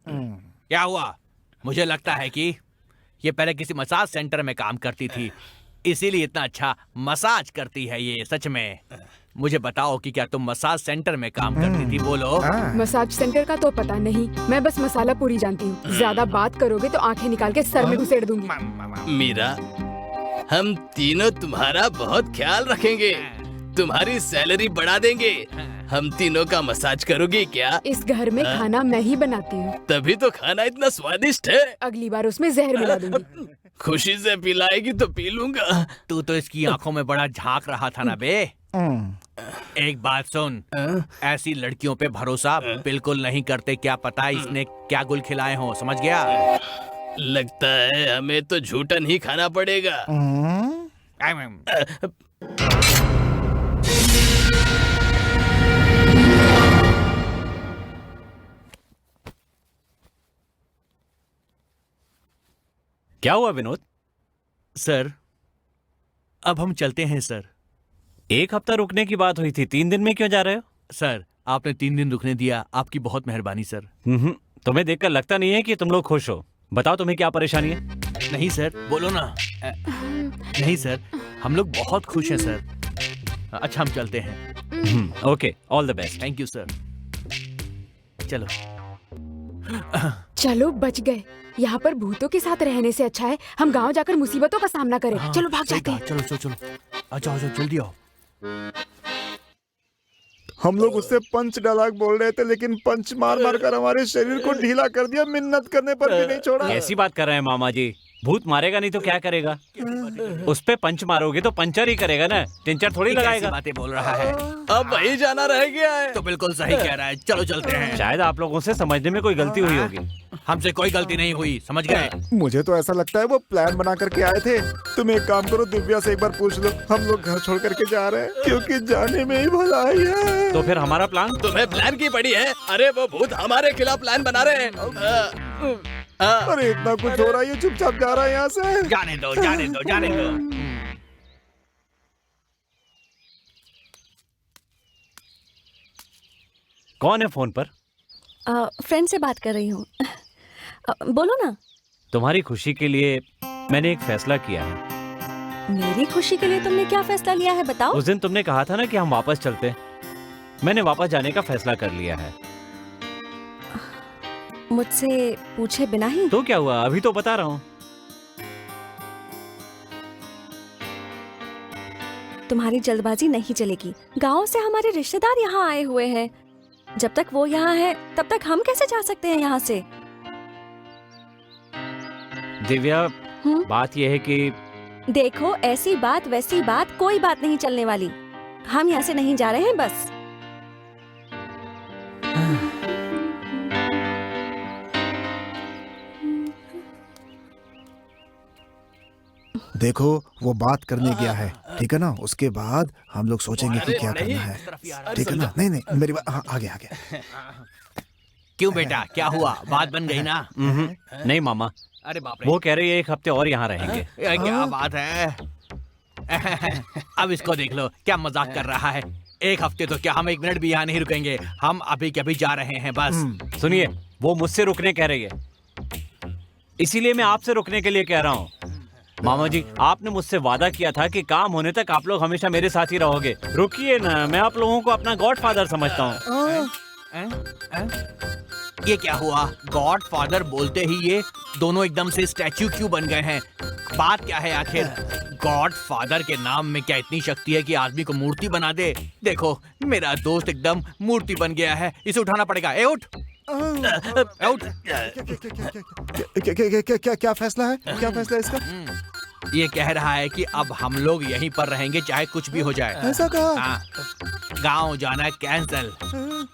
क्या हुआ? मुझे लगता है कि ये पहले किसी मसाज सेंटर में काम करती थी, इसीलिए इतना अच्छा मसाज करती है ये। सच में मुझे बताओ कि क्या तुम मसाज सेंटर में काम करती थी? बोलो। मसाज सेंटर का तो पता नहीं, मैं बस मसाला पूरी जानती हूँ। ज्यादा बात करोगे तो आंखें निकाल के सर में घुसेड़ दूंगी। मीरा, हम तीनों तुम्हारा बहुत ख्याल रखेंगे, तुम्हारी सैलरी बढ़ा देंगे। हम तीनों का मसाज करोगी क्या? इस घर में खाना मैं ही बनाती हूँ, तभी तो खाना इतना स्वादिष्ट है। अगली बार उसमें जहर मिला दूंगी। खुशी से पिलाएगी तो पी लूंगा। तू तो इसकी आंखों में बड़ा झांक रहा था ना बे। एक बात सुन, ऐसी लड़कियों पे भरोसा बिल्कुल नहीं करते। क्या पता इसने क्या गुल खिलाए हो, समझ गया? लगता है हमें तो झूठन ही खाना पड़ेगा। क्या हुआ विनोद? सर, अब हम चलते हैं सर। एक हफ्ता रुकने की बात हुई थी, 3 दिन में क्यों जा रहे हो? सर, आपने 3 दिन रुकने दिया, आपकी बहुत मेहरबानी सर। तुम्हें देखकर लगता नहीं है कि तुम लोग खुश हो। बताओ तुम्हें क्या परेशानी है? नहीं सर, बोलो ना। नहीं सर, हम लोग बहुत खुश हैं सर। अच्छा, हम चलते हैं। Okay, all the best. Thank you sir. चलो। चलो, बच गए। यहाँ पर भूतों के साथ रहने से अच्छा है हम गांव जाकर मुसीबतों का सामना करें। चलो भाग जाते हैं। चलो चलो चलो, अच्छा जल्दी आओ। हम लोग उससे पंच डायलॉग बोल रहे थे, लेकिन पंच मार मार कर हमारे शरीर को ढीला कर दिया, मिन्नत करने पर भी नहीं छोड़ा। कैसी बात कर रहे हैं मामा जी? भूत मारेगा नहीं तो क्या करेगा? उस पे पंच मारोगे तो पंचर ही करेगा ना, टिंचर थोड़ी लगाएगा। बातें बोल रहा है। अब वही जाना रह गया है। तो बिल्कुल सही कह रहा है, चलो चलते हैं। शायद आप लोगों से समझने में कोई गलती हुई होगी। हमसे कोई गलती नहीं हुई, समझ गए? मुझे तो ऐसा लगता है वो प्लान बना करके आए थे। तुम एक काम करो, दिव्या से एक बार पूछ लो, हम लोग घर छोड़ करके जा रहे हैं, क्योंकि जाने में ही भलाई है। तो फिर हमारा प्लान? तुम्हें प्लान की पड़ी है? अरे वो भूत हमारे खिलाफ प्लान बना रहे हैं। अरे इतना कुछ हो रहा है, ये चुपचाप जा रहा है यहाँ से। जाने दो, जाने दो, जाने दो। कौन है फोन पर? फ्रेंड से बात कर रही हूँ। बोलो ना। तुम्हारी खुशी के लिए मैंने एक फैसला किया है। मेरी खुशी के लिए तुमने क्या फैसला लिया है, बताओ? उस दिन तुमने कहा था ना कि हम वापस चलते। मैंने वापस जाने का फैसला कर लिया है। मुझसे पूछे बिना ही? तो क्या हुआ, अभी तो बता रहा हूँ। तुम्हारी जल्दबाजी नहीं चलेगी। गांव से हमारे रिश्तेदार यहाँ आए हुए हैं। जब तक वो यहाँ है तब तक हम कैसे जा सकते हैं यहाँ से? दिव्या, बात यह है कि देखो, ऐसी बात वैसी बात कोई बात नहीं चलने वाली। हम यहाँ से नहीं जा रहे हैं बस। देखो, वो बात करने गया है, ठीक है ना? उसके बाद हम लोग सोचेंगे कि क्या करना है, ठीक है ना? नहीं नहीं, मेरी बात। हाँ, आ गया। क्यों बेटा, क्या हुआ? बात बन गई ना? नहीं मामा। अरे बाप रे, वो कह रही है 1 हफ्ते और यहाँ रहेंगे। क्या बात है? अब इसको देख लो, क्या मजाक कर रहा है। 1 हफ्ते तो क्या, हम 1 मिनट भी यहाँ नहीं रुकेंगे। हम अभी कभी जा रहे हैं बस। सुनिए, वो मुझसे रुकने कह रही है, इसीलिए मैं आपसे रुकने के लिए कह रहा हूँ। मामा जी, आपने मुझसे वादा किया था कि काम होने तक आप लोग हमेशा मेरे साथ ही रहोगे। रुकिए ना, मैं आप लोगों को अपना गॉडफादर समझता हूँ। ये क्या हुआ? गॉडफादर बोलते ही ये दोनों एकदम से स्टैच्यू क्यों बन गए हैं? बात क्या है आखिर? गॉडफादर के नाम में क्या इतनी शक्ति है कि आदमी को मूर्ति बना दे? देखो, मेरा दोस्त एकदम मूर्ति बन गया है, इसे उठाना पड़ेगा। ए उठ, उठ। क्या फैसला है? क्या फैसला है इसका? ये कह रहा है कि अब हम लोग यहीं पर रहेंगे, चाहे कुछ भी हो जाए। ऐसा कहा? हाँ। गांव जाना कैंसल।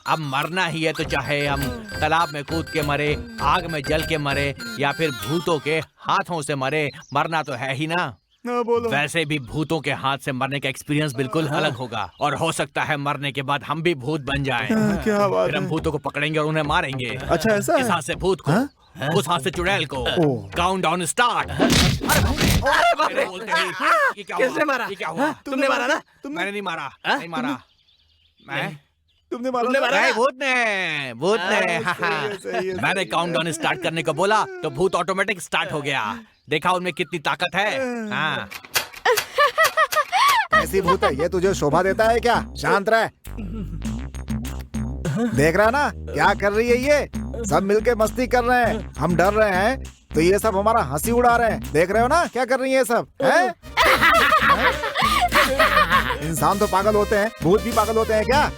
अब मरना ही है तो चाहे हम तालाब में कूद के मरे, आग में जल के मरे या फिर भूतों के हाथों से मरे, मरना तो है ही ना। बोलो। वैसे भी भूतों के हाथ से मरने का एक्सपीरियंस बिल्कुल अलग होगा और हो सकता है मरने के बाद हम भी भूत बन जाएं। क्या बात फिर हम भूतों को पकड़ेंगे और उन्हें मारेंगे। अच्छा ऐसा इस है? हाथ से भूत को, उस हाथ से चुड़ैल को। Count down start. किसने मारा? ये क्या हुआ? तुमने मारा ना? मैंने नहीं मारा, नहीं मारा। मैं तुमने मारा? नहीं, भूत ने, भूत ने। मैंने काउंट डाउन स्टार्ट करने को बोला तो भूत ऑटोमेटिक स्टार्ट हो गया। देखा उनमें कितनी ताकत है। हाँ। ऐसी भूत है ये तुझे शोभा देता है क्या? शांत रह। देख रहा ना क्या कर रही है ये? सब मिलके मस्ती कर रहे हैं, हम डर रहे हैं तो ये सब हमारा हंसी उड़ा रहे हैं। देख रहे हो ना क्या कर रही है ये सब? हैं? इंसान तो पागल होते हैं, भूत भी पागल होते हैं क्या?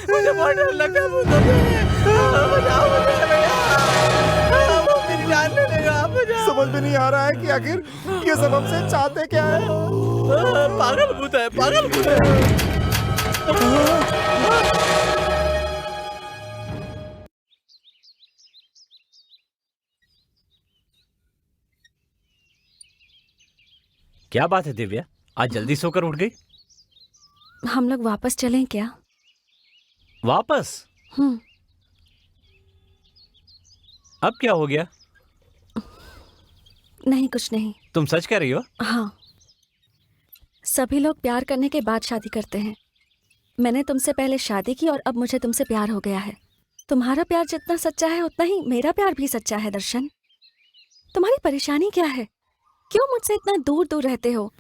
मुझे बहुत डर लगता है भूतों से। बचाओ मुझे भैया, वो मेरी जान ले लेगा। समझ में नहीं आ रहा है कि आखिर ये सब हमसे चाहते क्या है? पागल भूत है, पागल भूत है। क्या बात है दिव्या, आज जल्दी सोकर उठ गई? हम लोग वापस चलें क्या? वापस? अब क्या हो गया? नहीं, कुछ नहीं। तुम सच कह रही हो? हाँ, सभी लोग प्यार करने के बाद शादी करते हैं। मैंने तुमसे पहले शादी की और अब मुझे तुमसे प्यार हो गया है। तुम्हारा प्यार जितना सच्चा है उतना ही मेरा प्यार भी सच्चा है। दर्शन, तुम्हारी परेशानी क्या है? क्यों मुझसे इतना दूर दूर रहते हो?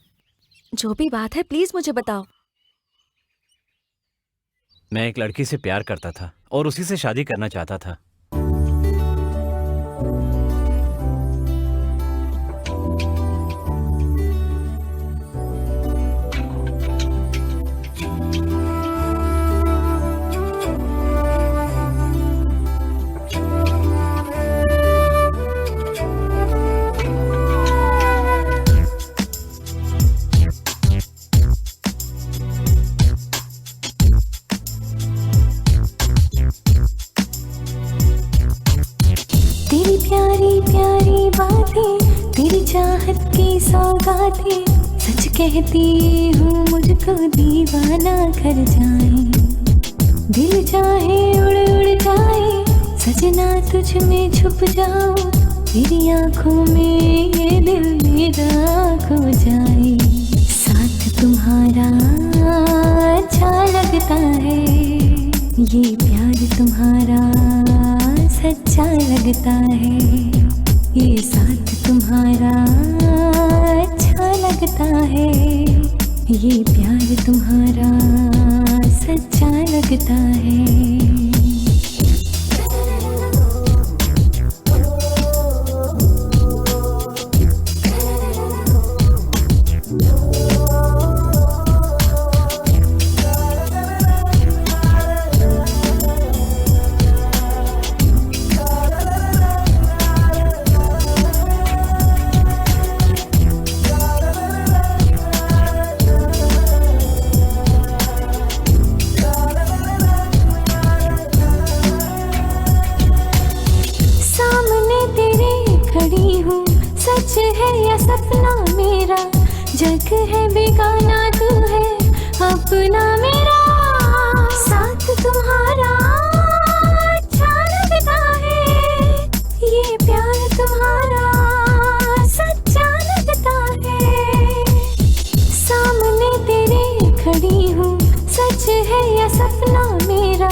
जो भी बात है प्लीज मुझे बताओ। मैं एक लड़की से प्यार करता था और उसी से शादी करना चाहता था। सच कहती हूँ मुझको दीवाना कर जाए, दिल चाहे उड़ उड़ जाए, सजना तुझ में छुप जाओ, तेरी आंखों में ये दिल मेरा खो जाए। साथ तुम्हारा अच्छा लगता है, ये प्यार तुम्हारा सच्चा लगता है, ये साथ तुम्हारा अच्छा लगता है, ये प्यार तुम्हारा सच्चा लगता है। जग है बेगाना तू है अपना मेरा, साथ तुम्हारा अच्छा लगता है, ये प्यार तुम्हारा सच्चा लगता है। सामने तेरे खड़ी हूँ, सच है या सपना मेरा,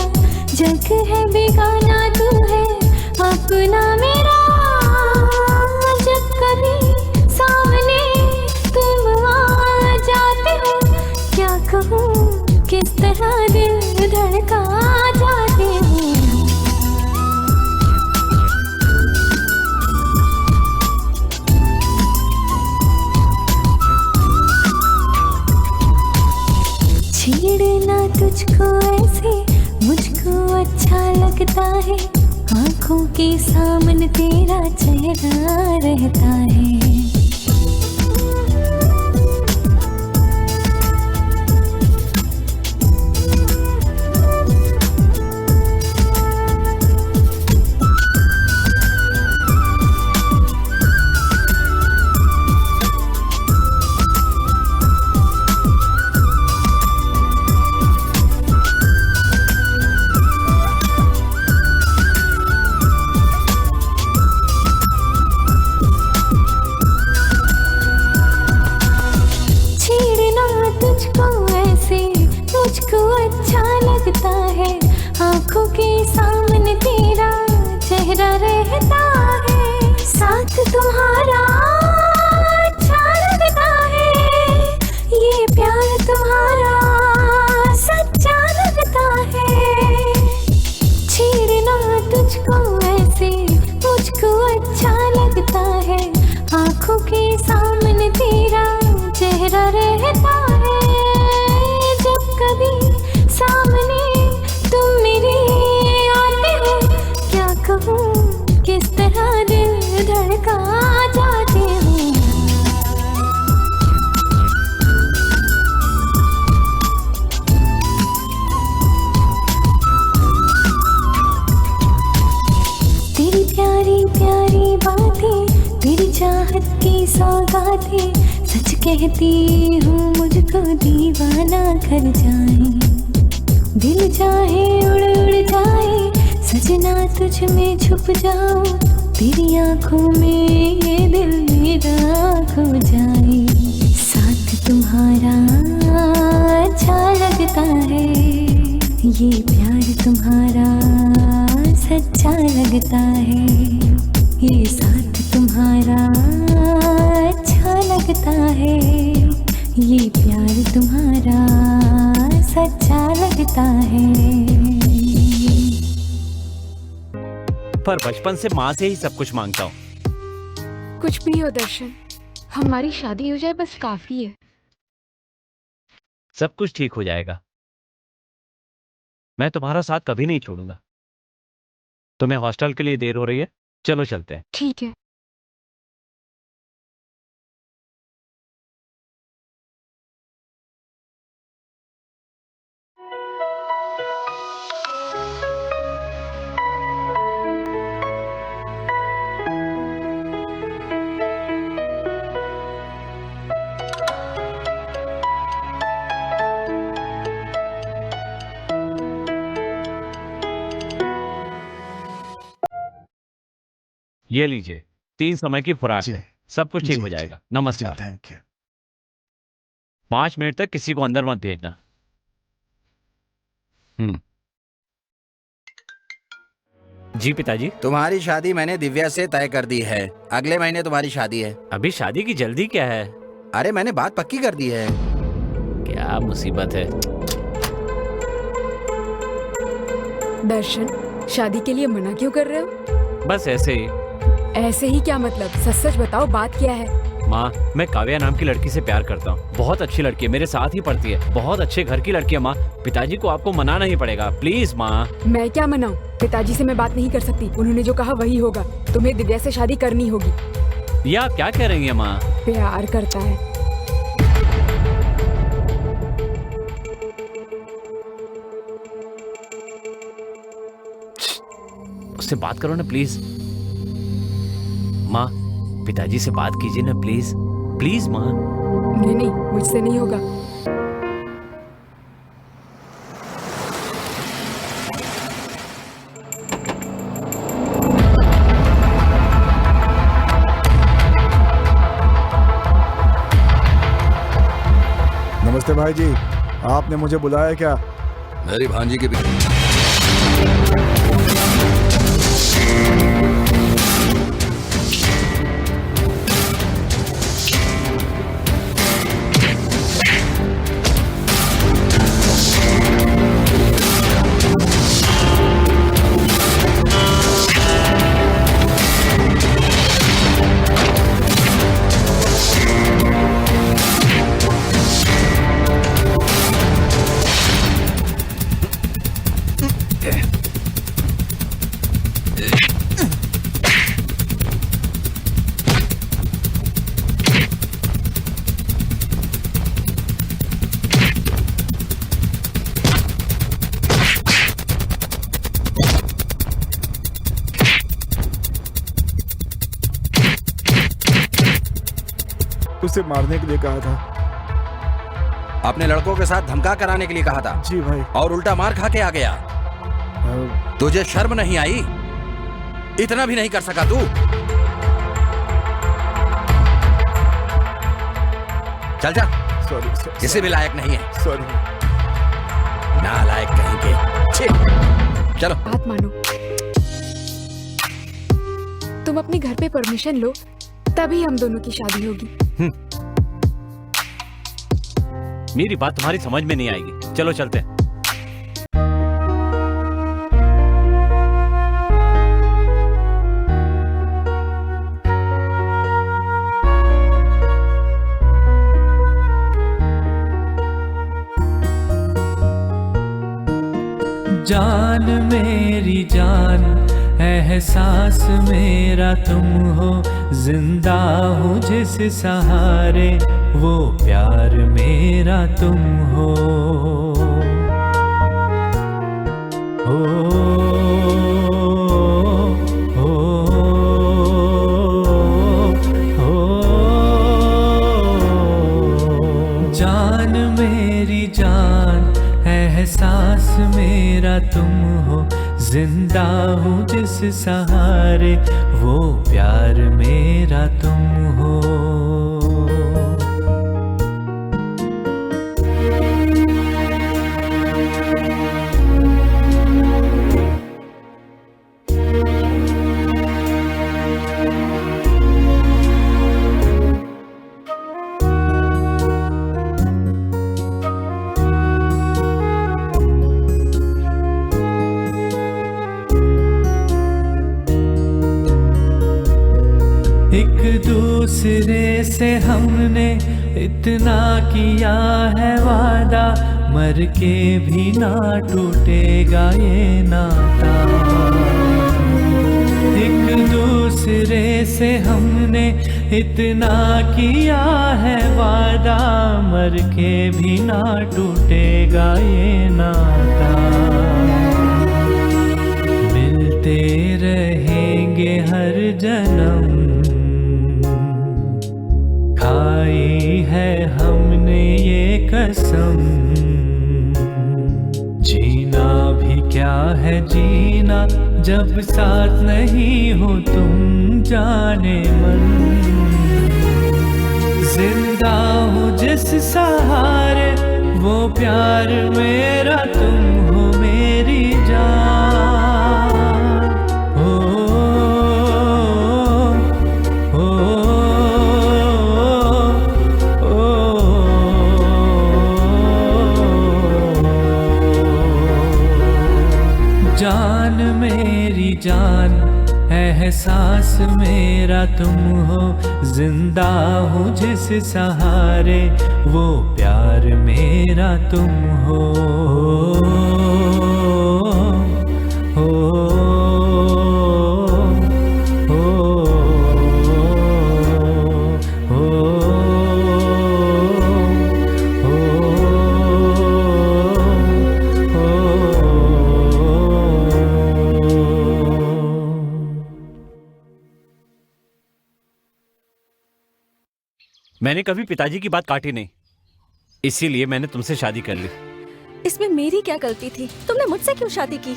जग है बेगाना तू है अपना मेरा। जब कभी सामने तुम आ जाते हो, क्या कहूँ किस तरह दिल धड़का जाता तुझको ऐसे मुझको अच्छा लगता है, आंखों के सामने तेरा चेहरा रहता है। मुझको अच्छा लगता है, आंखों के सामने तेरा चेहरा रहता है, साथ तुम्हारा अच्छा लगता है, ये प्यार तुम्हारा सच्चा लगता है। छेड़ना तुझको ऐसे मुझको अच्छा लगता है, आंखों के सामने तेरा चेहरा रहता है। जब कभी सामने तुम मेरे आते हो, क्या कहूँ किस तरह दिल धड़का जाते हो। तेरी प्यारी प्यारी बातें, तेरी चाहत की सौगातें, सच कहती हूँ मुझको दीवाना कर जाए। दिल चाहे उड़ उड़ जाए, सजना तुझ में छुप जाओ, तेरी आंखों में ये दिल मेरा खो जाए। साथ तुम्हारा अच्छा लगता है, ये प्यार तुम्हारा सच्चा लगता है, ये साथ तुम्हारा अच्छा लगता है, ये प्यार तुम्हारा सच्चा लगता है। पर बचपन से माँ से ही सब कुछ मांगता हूँ। कुछ भी हो दर्शन, हमारी शादी हो जाए बस काफी है। सब कुछ ठीक हो जाएगा, मैं तुम्हारा साथ कभी नहीं छोड़ूंगा। तुम्हें हॉस्टल के लिए देर हो रही है, चलो चलते हैं। ठीक है। ये लीजिए, 3 समय की खुराक है, सब कुछ ठीक हो जाएगा। नमस्कार। Thank you. 5 मिनट तक किसी को अंदर मत भेजना। जी पिताजी। तुम्हारी शादी मैंने दिव्या से तय कर दी है, अगले महीने तुम्हारी शादी है। अभी शादी की जल्दी क्या है? अरे मैंने बात पक्की कर दी है। क्या मुसीबत है? दर्शन, शादी के लिए मना क्यों कर रहे हो? बस ऐसे ही। ऐसे ही क्या मतलब? सच सच बताओ, बात क्या है? माँ, मैं काव्या नाम की लड़की से प्यार करता हूँ। बहुत अच्छी लड़की है, मेरे साथ ही पढ़ती है, बहुत अच्छे घर की लड़की है। माँ, पिताजी को आपको मनाना ही पड़ेगा, प्लीज माँ। मैं क्या मनाऊं? पिताजी से मैं बात नहीं कर सकती, उन्होंने जो कहा वही होगा। तुम्हें दिव्या से शादी करनी होगी। ये आप क्या कह रही हैं माँ? प्यार करता है। उससे बात करो ना प्लीज। माँ, पिताजी से बात कीजिए ना प्लीज, प्लीज माँ। नहीं नहीं, मुझसे नहीं होगा। नमस्ते भाई जी, आपने मुझे बुलाया क्या? मेरी भांजी के उसे मारने के लिए कहा था। अपने लड़कों के साथ धमका कराने के लिए कहा था। जी भाई। और उल्टा मार खा के आ गया। तुझे शर्म नहीं आई? इतना भी नहीं कर सका तू? चल जा। सॉरी। इसे भी लायक नहीं है। सॉरी। नालायक कहीं के। छी। चलो। बात मानो, तुम अपने घर पे परमिशन लो, तभी हम दोनों की शादी होगी। मेरी बात तुम्हारी समझ में नहीं आएगी। चलो चलते हैं। जान मेरी जान, एहसास मेरा तुम हो, जिंदा हूँ जिस सहारे, वो प्यार मेरा तुम हो। जान मेरी जान, एहसास मेरा तुम हो, जिंदा हूँ जिस सहारे, वो प्यार मेरा तुम हो। एक दूसरे से हमने इतना किया है वादा, मर के भी ना टूटेगा ये नाता। एक दूसरे से हमने इतना किया है वादा, मर के भी ना टूटेगा ये नाता। मिलते रहेंगे हर जन्म, खाई है हमने ये कसम। जीना भी क्या है जीना, जब साथ नहीं हो तुम जाने मन। जिंदा हूँ जिस सहारे, वो प्यार मेरा तुम हो मेरी जान। जान मेरी जान, एहसास मेरा तुम हो, जिंदा हूँ जिस सहारे, वो प्यार मेरा तुम हो। मैंने कभी पिताजी की बात काटी नहीं, इसीलिए मैंने तुमसे शादी कर ली। इसमें मेरी क्या गलती थी? तुमने मुझसे क्यों शादी की?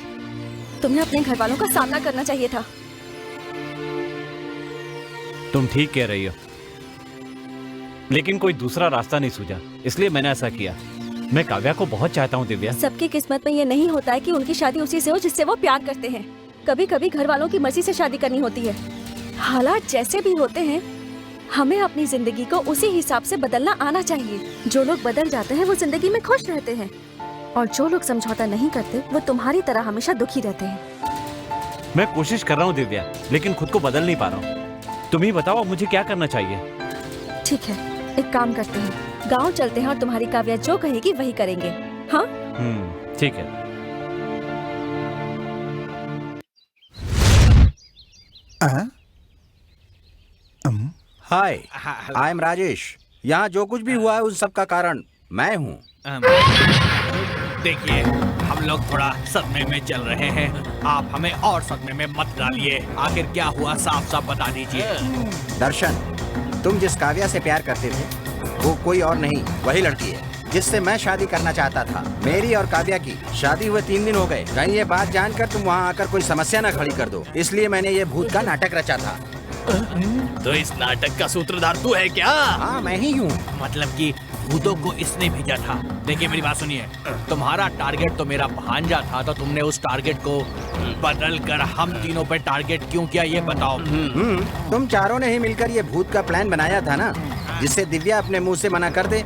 तुम्हें अपने घर वालों का सामना करना चाहिए था। तुम ठीक कह रही हो, लेकिन कोई दूसरा रास्ता नहीं सूझा, इसलिए मैंने ऐसा किया। मैं काव्या को बहुत चाहता हूँ दिव्या। सबकी किस्मत में ये नहीं होता है कि उनकी शादी उसी से हो जिससे वो प्यार करते हैं। कभी कभी घर वालों की मर्जी से शादी करनी होती है। हालात जैसे भी होते हैं, हमें अपनी जिंदगी को उसी हिसाब से बदलना आना चाहिए। जो लोग बदल जाते हैं वो जिंदगी में खुश रहते हैं, और जो लोग समझौता नहीं करते वो तुम्हारी तरह हमेशा दुखी रहते हैं। मैं कोशिश कर रहा हूँ दिव्या, लेकिन खुद को बदल नहीं पा रहा हूँ। तुम ही बताओ मुझे क्या करना चाहिए। ठीक है, एक काम करते हैं, गांव चलते हैं और तुम्हारी काव्या जो कहेगी वही करेंगे। हाँ ठीक है। हाय, आई एम राजेश। यहाँ जो कुछ भी हुआ है उन सब का कारण मैं हूँ। देखिए, हम लोग थोड़ा सदमे में चल रहे हैं, आप हमें और सदमे में मत डालिए। आखिर क्या हुआ साफ साफ बता दीजिए। दर्शन, तुम जिस काव्या से प्यार करते थे वो कोई और नहीं, वही लड़की है जिससे मैं शादी करना चाहता था। मेरी और काव्या की शादी हुए 3 दिन हो गए। कहीं ये बात जानकर तुम वहाँ आकर कोई समस्या न खड़ी कर दो, इसलिए मैंने ये भूत का नाटक रचा था। तो इस नाटक का सूत्रधार तू है क्या? हाँ, मैं ही हूँ। मतलब कि भूतों को इसने भेजा था। देखिए मेरी बात सुनिए, तुम्हारा टारगेट तो मेरा भांजा था, तो तुमने उस टारगेट को बदल कर हम तीनों पे टारगेट क्यों किया ये बताओ। तुम चारों ने ही मिलकर ये भूत का प्लान बनाया था ना, जिससे दिव्या अपने मुंह से मना कर दे।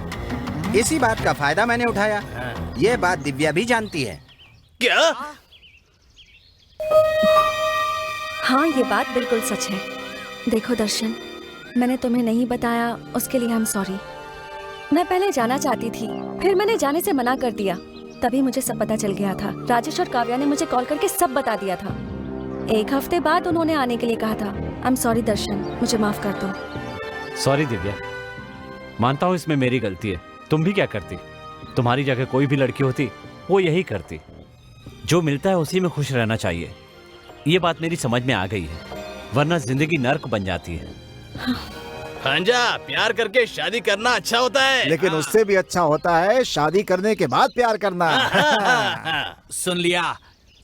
इसी बात का फायदा मैंने उठाया। ये बात दिव्या भी जानती है। क्या? हाँ, ये बात बिल्कुल सच है। देखो दर्शन, मैंने तुम्हें नहीं बताया, उसके लिए हम सॉरी। मैं पहले जाना चाहती थी, फिर मैंने जाने से मना कर दिया, तभी मुझे सब पता चल गया था। राजेश और काव्या ने मुझे कॉल करके सब बता दिया था। 1 हफ्ते बाद उन्होंने आने के लिए कहा था। आई एम सॉरी दर्शन, मुझे माफ कर दो। सॉरी दिव्या, मानता हूँ इसमें मेरी गलती है। तुम भी क्या करती? तुम्हारी जगह कोई भी लड़की होती वो यही करती। जो मिलता है उसी में खुश रहना चाहिए। ये बात मेरी समझ में आ गई है, वरना जिंदगी नर्क बन जाती है। भांजा, प्यार करके शादी करना अच्छा होता है, लेकिन उससे भी अच्छा होता है शादी करने के बाद प्यार करना। सुन लिया,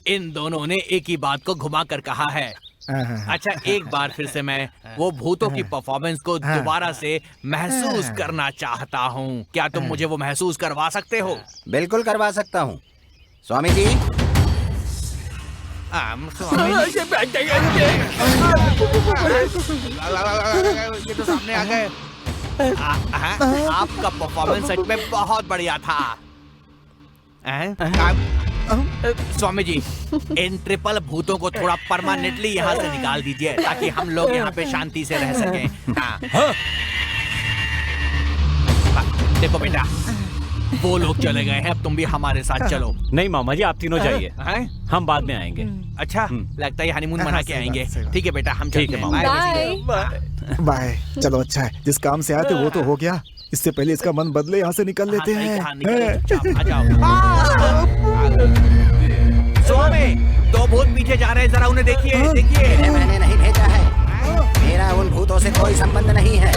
इन दोनों ने एक ही बात को घुमा कर कहा है। अच्छा, एक बार फिर से मैं वो भूतों की परफॉर्मेंस को दोबारा से महसूस करना चाहता हूँ। क्या तुम मुझे वो महसूस करवा सकते हो? बिल्कुल करवा सकता हूँ स्वामी जी। ये तो सामने आ गए। आपका परफॉर्मेंस सच में बहुत बढ़िया था। स्वामी जी, इन ट्रिपल भूतों को थोड़ा परमानेंटली यहाँ से निकाल दीजिए, ताकि हम लोग यहाँ पे शांति से रह सकें। देखो बेटा, वो लोग चले गए हैं, अब तुम भी हमारे साथ चलो। नहीं मामा जी, आप तीनों जाइए, हम बाद में आएंगे। अच्छा, लगता है हनीमून मना के आएंगे। ठीक है बेटा, हम चलते हैं। बाय। बाय। चलो अच्छा है, जिस काम से आए थे वो तो हो गया। इससे पहले इसका मन बदले, यहाँ से निकल लेते हैं। स्वामी, 2 भूत पीछे जा रहे हैं, जरा उन्हें देखिए। देखिए, मैंने नहीं भेजा है, मेरा उन भूतों से कोई संबंध नहीं है।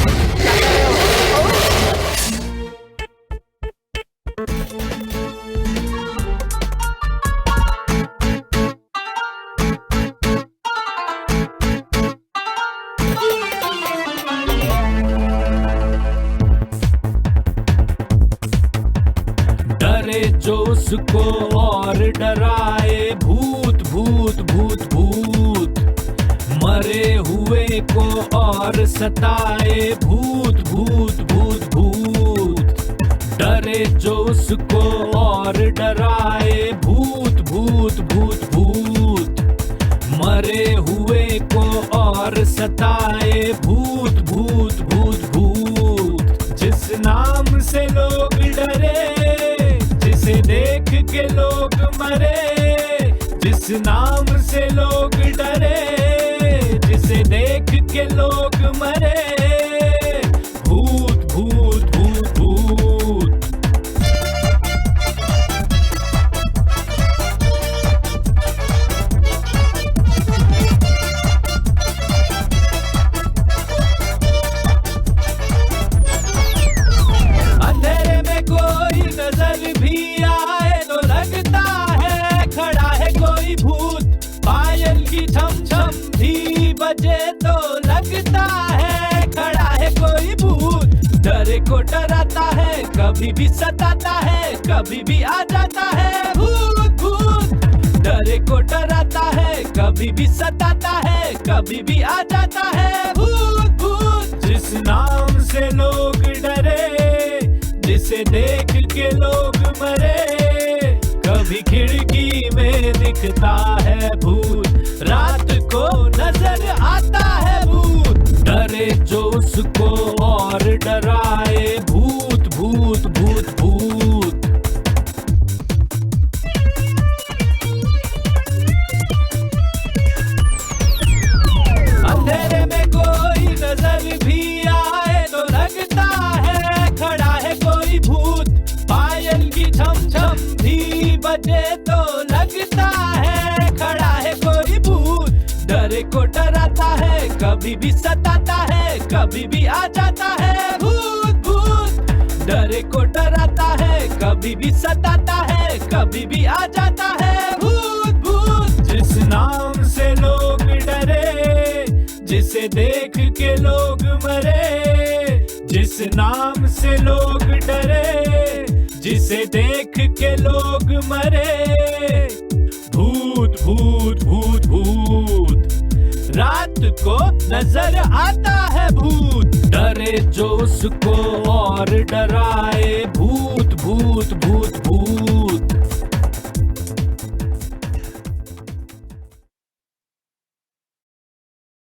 डरे जो उसको और डराए, भूत भूत भूत भूत। मरे हुए को और सताए, भूत भूत भूत भूत। डरे जो उसको और डराए, भूत भूत भूत भूत। मरे हुए को और सताए, भूत भूत भूत भूत। जिस नाम से लोग डरे, जिसे देख के लोग मरे, जिस नाम से लोग डरे, जिसे देख के लोग मरे, भूत भूत भूत भूत। अंधेरे में कोई नजर भी आए तो लगता है खड़ा है कोई भूत। पायल की छम छम भी बजे तो लगता है खड़ा है कोई भूत। डरे को डराता है, कभी भी सताता है, कभी भी आ जाता है भूत भूत। डरे को डराता है, कभी भी सताता है, कभी भी आ जाता है भूत भूत। जिस नाम से लोग डरे, जिसे देख के लोग मरे, कभी खिड़की में दिखता है भूत, रात को नजर आता है भूत। डरे जो उसको और डराए, भूत भूत भूत भूत। अंधेरे में कोई नजर भी आए तो लगता है खड़ा है कोई भूत। पायल की छम छम भी बजे तो लगता है खड़ा है कोई भूत। डरे को डराता है, कभी भी सताता है, कभी कभी भी आ जाता है भूत भूत, डरे को डराता है, कभी भी सताता है, कभी भी आ जाता है भूत भूत। जिस नाम से लोग डरे, जिसे देख के लोग मरे, जिस नाम से लोग डरे, जिसे देख के लोग मरे, भूत भूत भूत भूत, रात को नजर आता है भूत, डरे जो उसको और डराए, भूत भूत भूत भूत।